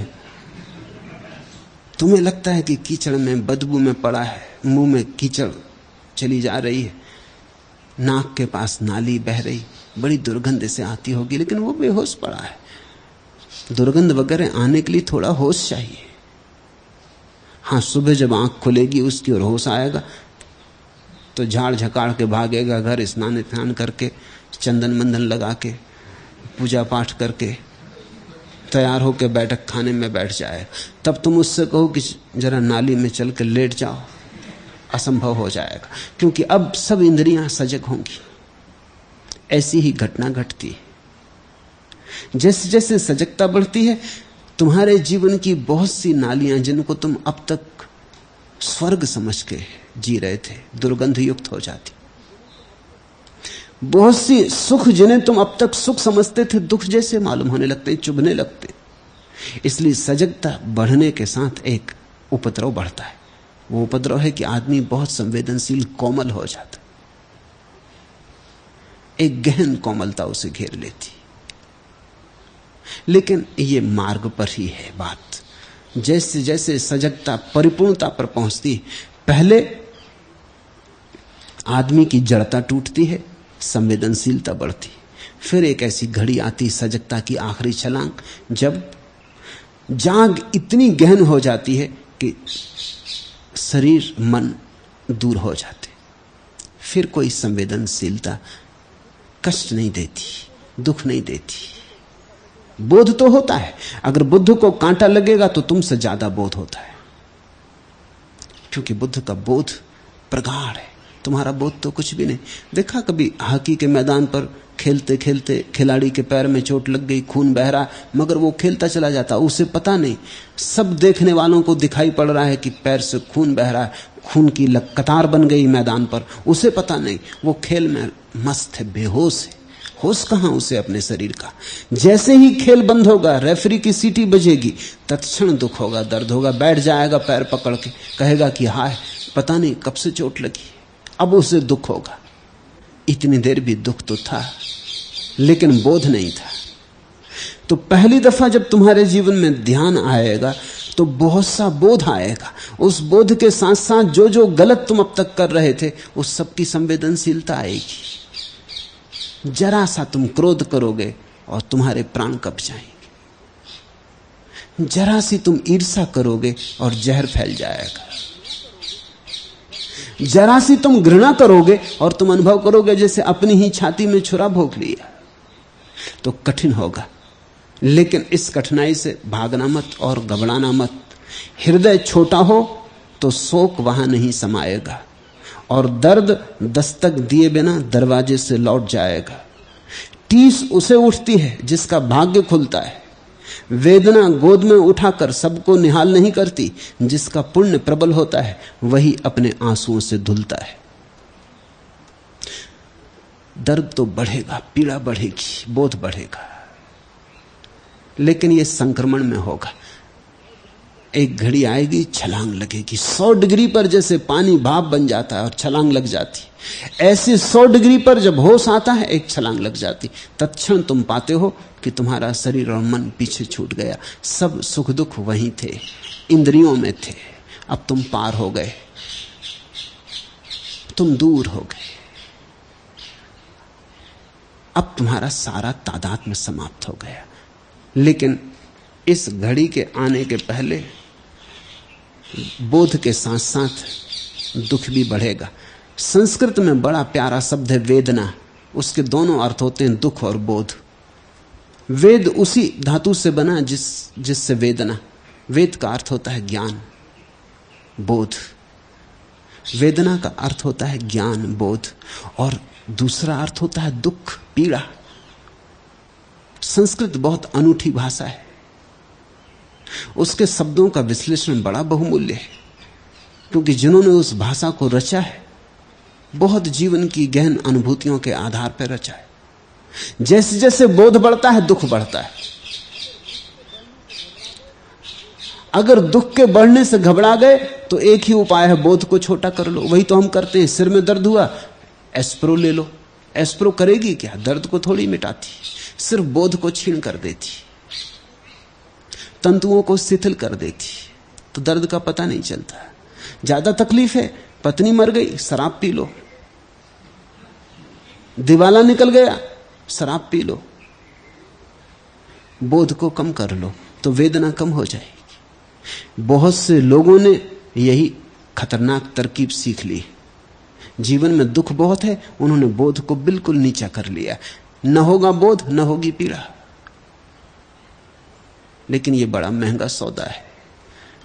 तुम्हें लगता है कि कीचड़ में बदबू में पड़ा है, मुंह में कीचड़ चली जा रही है, नाक के पास नाली बह रही, बड़ी दुर्गंध से आती होगी, लेकिन वो बेहोश पड़ा है। दुर्गंध वगैरह आने के लिए थोड़ा होश चाहिए। हाँ, सुबह जब आंख खुलेगी उसकी और होश आएगा तो झाड़ झकाड़ के भागेगा घर, स्नान करके चंदन मंदन लगा के पूजा पाठ करके तैयार होकर बैठक खाने में बैठ जाए। तब तुम उससे कहो कि जरा नाली में चल के लेट जाओ, असंभव हो जाएगा, क्योंकि अब सब इंद्रियां सजग होंगी। ऐसी ही घटना घटती है। जैसे जैसे सजगता बढ़ती है, तुम्हारे जीवन की बहुत सी नालियां जिनको तुम अब तक स्वर्ग समझ के जी रहे थे, दुर्गंध युक्त हो जाती। बहुत सी सुख जिन्हें तुम अब तक सुख समझते थे, दुख जैसे मालूम होने लगते, चुभने लगते। इसलिए सजगता बढ़ने के साथ एक उपद्रव बढ़ता है। वो उपद्रव है कि आदमी बहुत संवेदनशील, कोमल हो जाता, एक गहन कोमलता उसे घेर लेती। लेकिन ये मार्ग पर ही है बात। जैसे जैसे सजगता परिपूर्णता पर पहुंचती, पहले आदमी की जड़ता टूटती है, संवेदनशीलता बढ़ती, फिर एक ऐसी घड़ी आती सजगता की आखिरी छलांग, जब जाग इतनी गहन हो जाती है कि शरीर मन दूर हो जाते। फिर कोई संवेदनशीलता कष्ट नहीं देती, दुख नहीं देती। बोध तो होता है, अगर बुद्ध को कांटा लगेगा तो तुमसे ज्यादा बोध होता है, क्योंकि बुद्ध का बोध प्रगाढ़ है, तुम्हारा बोध तो कुछ भी नहीं। देखा कभी हॉकी के मैदान पर खेलते खेलते खिलाड़ी के पैर में चोट लग गई, खून बह रहा, मगर वो खेलता चला जाता, उसे पता नहीं। सब देखने वालों को दिखाई पड़ रहा है कि पैर से खून बह रहा है, खून की कतार बन गई मैदान पर, उसे पता नहीं। वो खेल में मस्त है, बेहोश है। होश कहां उसे अपने शरीर का। जैसे ही खेल बंद होगा, रेफरी की सीटी बजेगी, तत्क्षण दुख होगा, दर्द होगा, बैठ जाएगा पैर पकड़ के, कहेगा कि हाय पता नहीं कब से चोट लगी। अब उसे दुख होगा। इतनी देर भी दुख तो था, लेकिन बोध नहीं था। तो पहली दफा जब तुम्हारे जीवन में ध्यान आएगा तो बहुत सा बोध आएगा। उस बोध के साथ साथ जो जो गलत तुम अब तक कर रहे थे, उस सब की संवेदनशीलता आएगी। जरा सा तुम क्रोध करोगे और तुम्हारे प्राण कप जाएंगे। जरा सी तुम ईर्ष्या करोगे और जहर फैल जाएगा। जरा सी तुम घृणा करोगे और तुम अनुभव करोगे जैसे अपनी ही छाती में छुरा भोंक लिया। तो कठिन होगा, लेकिन इस कठिनाई से भागना मत और घबराना मत। हृदय छोटा हो तो शोक वहां नहीं समाएगा, और दर्द दस्तक दिए बिना दरवाजे से लौट जाएगा। टीस उसे उठती है जिसका भाग्य खुलता है। वेदना गोद में उठाकर सबको निहाल नहीं करती। जिसका पुण्य प्रबल होता है वही अपने आंसुओं से धुलता है। दर्द तो बढ़ेगा, पीड़ा बढ़ेगी, बोध बढ़ेगा, लेकिन यह संक्रमण में होगा। एक घड़ी आएगी, छलांग लगेगी। 100 डिग्री पर जैसे पानी भाप बन जाता है और छलांग लग जाती, ऐसे 100 डिग्री पर जब होश आता है एक छलांग लग जाती। तत्क्षण तुम पाते हो कि तुम्हारा शरीर और मन पीछे छूट गया। सब सुख दुख वहीं थे, इंद्रियों में थे। अब तुम पार हो गए, तुम दूर हो गए। अब तुम्हारा सारा तादात्म्य समाप्त हो गया। लेकिन इस घड़ी के आने के पहले बोध के साथ साथ दुख भी बढ़ेगा। संस्कृत में बड़ा प्यारा शब्द है वेदना। उसके दोनों अर्थ होते हैं, दुख और बोध। वेद उसी धातु से बना जिससे वेदना। वेद का अर्थ होता है ज्ञान, बोध। वेदना का अर्थ होता है ज्ञान, बोध, और दूसरा अर्थ होता है दुख, पीड़ा। संस्कृत बहुत अनूठी भाषा है। उसके शब्दों का विश्लेषण बड़ा बहुमूल्य है, क्योंकि जिन्होंने उस भाषा को रचा है बहुत जीवन की गहन अनुभूतियों के आधार पर रचा है। जैसे जैसे बोध बढ़ता है दुख बढ़ता है। अगर दुख के बढ़ने से घबरा गए तो एक ही उपाय है, बोध को छोटा कर लो। वही तो हम करते हैं। सिर में दर्द हुआ, एस्प्रो ले लो। एस्प्रो करेगी क्या? दर्द को थोड़ी मिटाती, सिर्फ बोध को छीन कर देती, तंतुओं को शिथिल कर देती, तो दर्द का पता नहीं चलता। ज्यादा तकलीफ है, पत्नी मर गई, शराब पी लो। दिवाला निकल गया, शराब पी लो। बोध को कम कर लो तो वेदना कम हो जाएगी। बहुत से लोगों ने यही खतरनाक तरकीब सीख ली। जीवन में दुख बहुत है, उन्होंने बोध को बिल्कुल नीचा कर लिया। न होगा बोध, न होगी पीड़ा। लेकिन यह बड़ा महंगा सौदा है,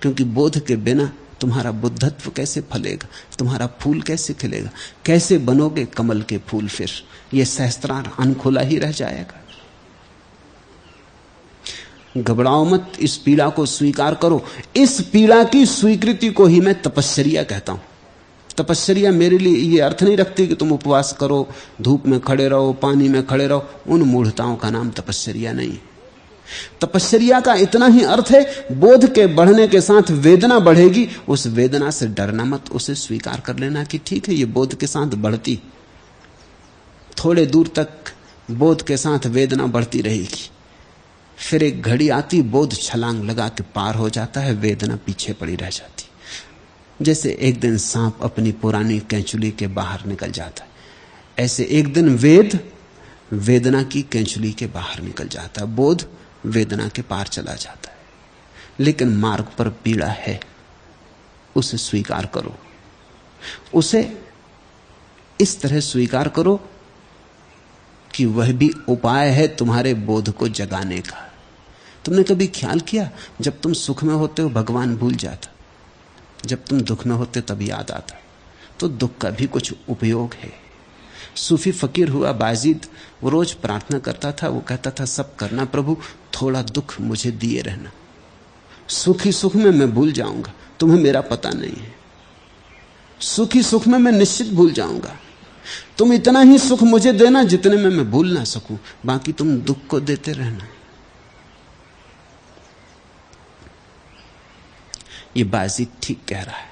क्योंकि बोध के बिना तुम्हारा बुद्धत्व कैसे फलेगा, तुम्हारा फूल कैसे खिलेगा, कैसे बनोगे कमल के फूल? फिर यह सहस्त्रार अनखुला ही रह जाएगा। घबराओ मत, इस पीड़ा को स्वीकार करो। इस पीड़ा की स्वीकृति को ही मैं तपश्चर्या कहता हूं। तपश्चर्या मेरे लिए यह अर्थ नहीं रखती कि तुम उपवास करो, धूप में खड़े रहो, पानी में खड़े रहो। उन मूढ़ताओं का नाम तपश्चर्या नहीं। तपश्चर्या का इतना ही अर्थ है, बोध के बढ़ने के साथ वेदना बढ़ेगी, उस वेदना से डरना मत, उसे स्वीकार कर लेना कि ठीक है, ये बोध के साथ बढ़ती। थोड़े दूर तक बोध के साथ वेदना बढ़ती रहेगी, फिर एक घड़ी आती, बोध छलांग लगा के पार हो जाता है, वेदना पीछे पड़ी रह जाती। जैसे एक दिन सांप अपनी पुरानी कैंचुली के बाहर निकल जाता है, ऐसे एक दिन वेदना की कैंचुली के बाहर निकल जाता है, बोध वेदना के पार चला जाता है। लेकिन मार्ग पर पीड़ा है, उसे स्वीकार करो। उसे इस तरह स्वीकार करो कि वह भी उपाय है तुम्हारे बोध को जगाने का। तुमने कभी ख्याल किया, जब तुम सुख में होते हो भगवान भूल जाता, जब तुम दुख में होते तब याद आता। तो दुख का भी कुछ उपयोग है। सूफी फकीर हुआ बायजीद, वो रोज प्रार्थना करता था। वो कहता था, सब करना प्रभु, थोड़ा दुख मुझे दिए रहना। सुखी सुख में मैं भूल जाऊंगा, तुम्हें मेरा पता नहीं है। सुखी सुख में मैं निश्चित भूल जाऊंगा। तुम इतना ही सुख मुझे देना जितने में मैं भूल ना सकूं, बाकी तुम दुख को देते रहना। ये बायजीद ठीक कह रहा है।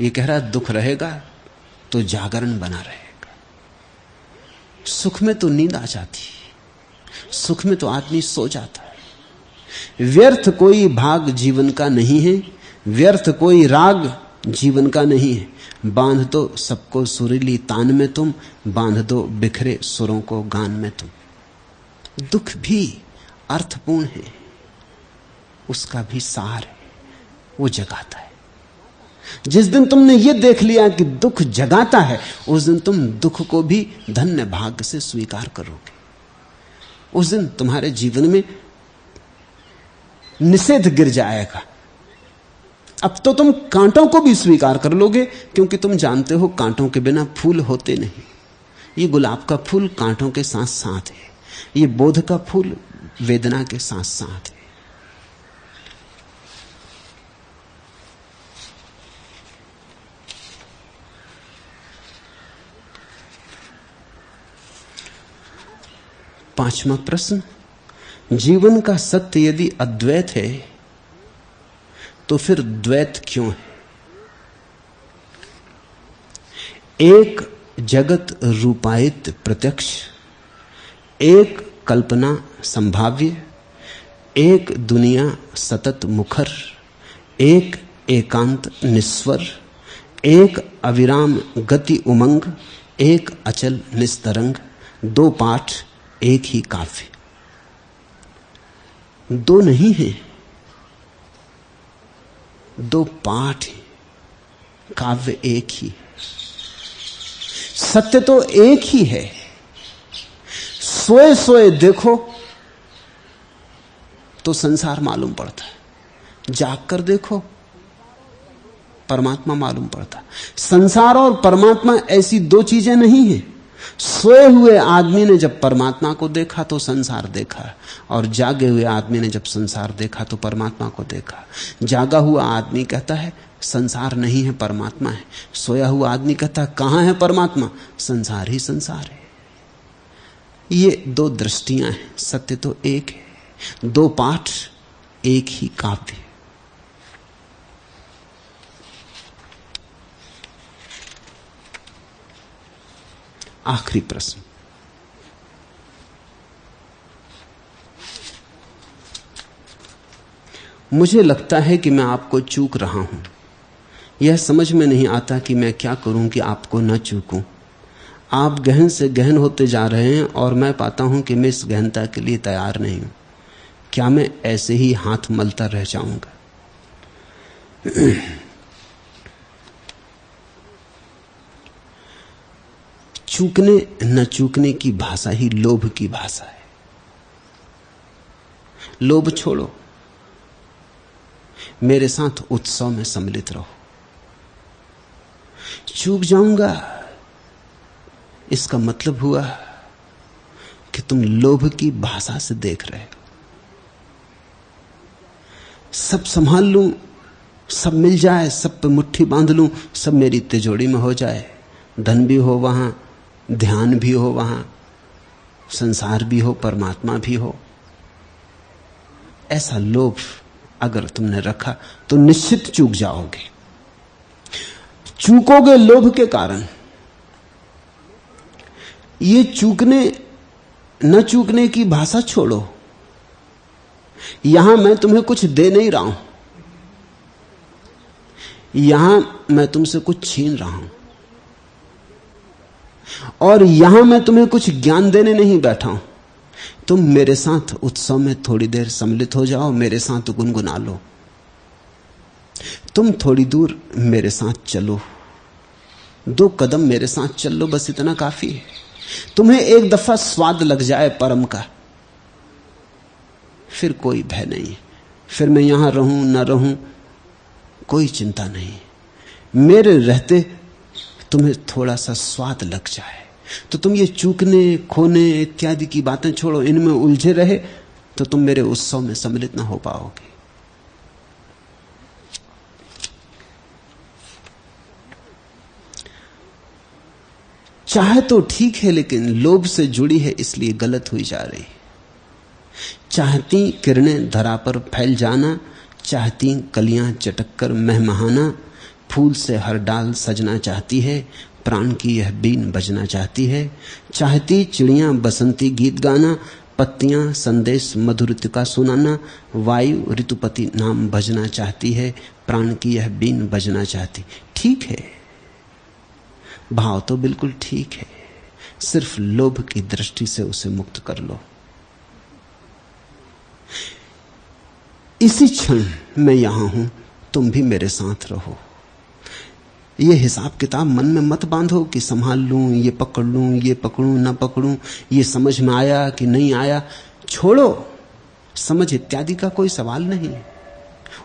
ये कह रहा है दुख रहेगा तो जागरण बना रहेगा। सुख में तो नींद आ जाती, सुख में तो आदमी सो जाता है। व्यर्थ कोई भाग जीवन का नहीं है, व्यर्थ कोई राग जीवन का नहीं है। बांध दो सबको सुरीली तान में तुम, बांध दो बिखरे सुरों को गान में तुम। दुख भी अर्थपूर्ण है, उसका भी सार है, वो जगाता है। जिस दिन तुमने ये देख लिया कि दुख जगाता है, उस दिन तुम दुख को भी धन्य भाग्य से स्वीकार करोगे। उस दिन तुम्हारे जीवन में निषेध गिर जाएगा। अब तो तुम कांटों को भी स्वीकार कर लोगे, क्योंकि तुम जानते हो कांटों के बिना फूल होते नहीं। ये गुलाब का फूल कांटों के साथ साथ है, ये बोध का फूल वेदना के साथ साथ है। पांचवा प्रश्न, जीवन का सत्य यदि अद्वैत है तो फिर द्वैत क्यों है? एक जगत रूपायित प्रत्यक्ष, एक कल्पना संभाव्य, एक दुनिया सतत मुखर, एक एकांत निस्वर, एक अविराम गति उमंग, एक अचल निस्तरंग, दो पाठ एक ही काव्य। दो नहीं है, दो पाठ है, काव्य एक ही। सत्य तो एक ही है। सोए सोए देखो तो संसार मालूम पड़ता है, जाग कर देखो परमात्मा मालूम पड़ता है। संसार और परमात्मा ऐसी दो चीजें नहीं हैं। सोए हुए आदमी ने जब परमात्मा को देखा तो संसार देखा, और जागे हुए आदमी ने जब संसार देखा तो परमात्मा को देखा। जागा हुआ आदमी कहता है संसार नहीं है, परमात्मा है। सोया हुआ आदमी कहता है कहां है परमात्मा? संसार ही संसार है। ये दो दृष्टियां हैं, सत्य तो एक है। दो पाठ एक ही काव्य। आखिरी प्रश्न, मुझे लगता है कि मैं आपको चूक रहा हूं। यह समझ में नहीं आता कि मैं क्या करूं कि आपको न चूकूं। आप गहन से गहन होते जा रहे हैं और मैं पाता हूं कि मैं इस गहनता के लिए तैयार नहीं हूं। क्या मैं ऐसे ही हाथ मलता रह जाऊंगा? चूकने न चूकने की भाषा ही लोभ की भाषा है। लोभ छोड़ो, मेरे साथ उत्सव में सम्मिलित रहो। चूक जाऊंगा इसका मतलब हुआ कि तुम लोभ की भाषा से देख रहे हो। सब संभाल लूं, सब मिल जाए, सब पे मुट्ठी बांध लूं, सब मेरी तिजोरी में हो जाए, धन भी हो वहां, ध्यान भी हो वहां, संसार भी हो, परमात्मा भी हो। ऐसा लोभ अगर तुमने रखा तो निश्चित चूक जाओगे। चूकोगे लोभ के कारण। ये चूकने न चूकने की भाषा छोड़ो। यहां मैं तुम्हें कुछ दे नहीं रहा हूं, यहां मैं तुमसे कुछ छीन रहा हूं, और यहां मैं तुम्हें कुछ ज्ञान देने नहीं बैठा हूं। तुम मेरे साथ उत्सव में थोड़ी देर सम्मिलित हो जाओ, मेरे साथ गुनगुना लो। तुम थोड़ी दूर मेरे साथ चलो, 2 कदम मेरे साथ चल लो, बस इतना काफी है। तुम्हें एक दफा स्वाद लग जाए परम का, फिर कोई भय नहीं, फिर मैं यहां रहूं ना रहूं कोई चिंता नहीं। मेरे रहते तुम्हें थोड़ा सा स्वाद लग जाए तो तुम ये चूकने खोने इत्यादि की बातें छोड़ो, इनमें उलझे रहे तो तुम मेरे उत्सव में सम्मिलित ना हो पाओगे। चाहे तो ठीक है, लेकिन लोभ से जुड़ी है इसलिए गलत हुई जा रही। चाहती किरणें धरा पर फैल जाना, चाहती कलियां चटक कर महमहाना, फूल से हर डाल सजना चाहती है, प्राण की यह बीन बजना चाहती है। चाहती चिड़ियां बसंती गीत गाना, पत्तियां संदेश मधुरित का सुनाना, वायु ऋतुपति नाम भजना चाहती है, प्राण की यह बीन बजना चाहती। ठीक है, भाव तो बिल्कुल ठीक है, सिर्फ लोभ की दृष्टि से उसे मुक्त कर लो। इसी क्षण मैं यहां हूं, तुम भी मेरे साथ रहो। ये हिसाब किताब मन में मत बांधो कि संभाल लूं, ये पकड़ लूं, ये पकड़ूं ना पकड़ूं, ये समझ में आया कि नहीं आया। छोड़ो, समझ इत्यादि का कोई सवाल नहीं।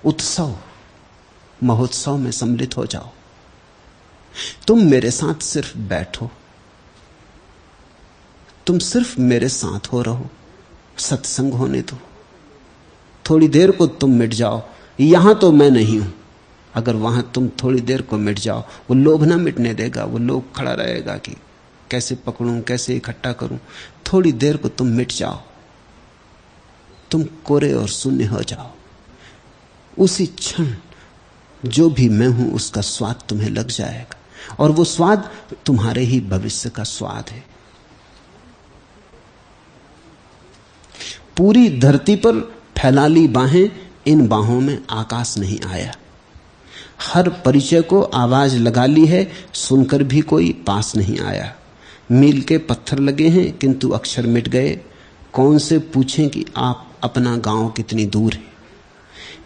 उत्सव महोत्सव में सम्मिलित हो जाओ। तुम मेरे साथ सिर्फ बैठो, तुम सिर्फ मेरे साथ हो रहो, सत्संग होने दो। थोड़ी देर को तुम मिट जाओ, यहां तो मैं नहीं हूं। अगर वहां तुम थोड़ी देर को मिट जाओ, वो लोभ ना मिटने देगा, वो लोभ खड़ा रहेगा कि कैसे पकड़ूं, कैसे इकट्ठा करूं। थोड़ी देर को तुम मिट जाओ, तुम कोरे और शून्य हो जाओ। उसी क्षण जो भी मैं हूं उसका स्वाद तुम्हें लग जाएगा, और वो स्वाद तुम्हारे ही भविष्य का स्वाद है। पूरी धरती पर फैला ली बाहें, इन बाहों में आकाश नहीं आया। हर परिचय को आवाज लगा ली है, सुनकर भी कोई पास नहीं आया। मील के पत्थर लगे हैं किंतु अक्षर मिट गए, कौन से पूछें कि आप अपना गांव कितनी दूर है।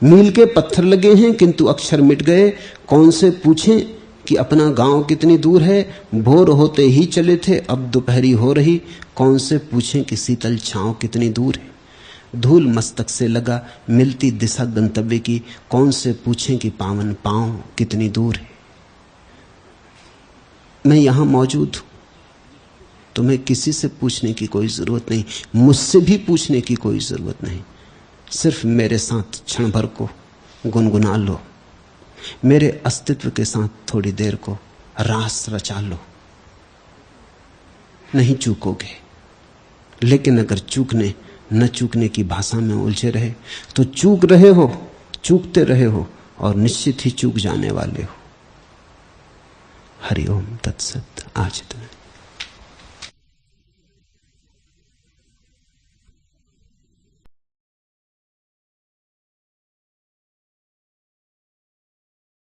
मील के पत्थर लगे हैं किंतु अक्षर मिट गए, कौन से पूछें कि अपना गांव कितनी दूर है। भोर होते ही चले थे, अब दोपहरी हो रही, कौन से पूछें कि शीतल छांव कितनी दूर है। धूल मस्तक से लगा, मिलती दिशा गंतव्य की, कौन से पूछें कि पावन पांव कितनी दूर है। मैं यहां मौजूद हूं, तुम्हें किसी से पूछने की कोई जरूरत नहीं, मुझसे भी पूछने की कोई जरूरत नहीं। सिर्फ मेरे साथ क्षण भर को गुनगुना लो, मेरे अस्तित्व के साथ थोड़ी देर को रास रचा लो। नहीं चूकोगे, लेकिन अगर चूकने न चूकने की भाषा में उलझे रहे तो चूक रहे हो, चूकते रहे हो, और निश्चित ही चूक जाने वाले हो। हरि ओम तत्सत। आज इतना।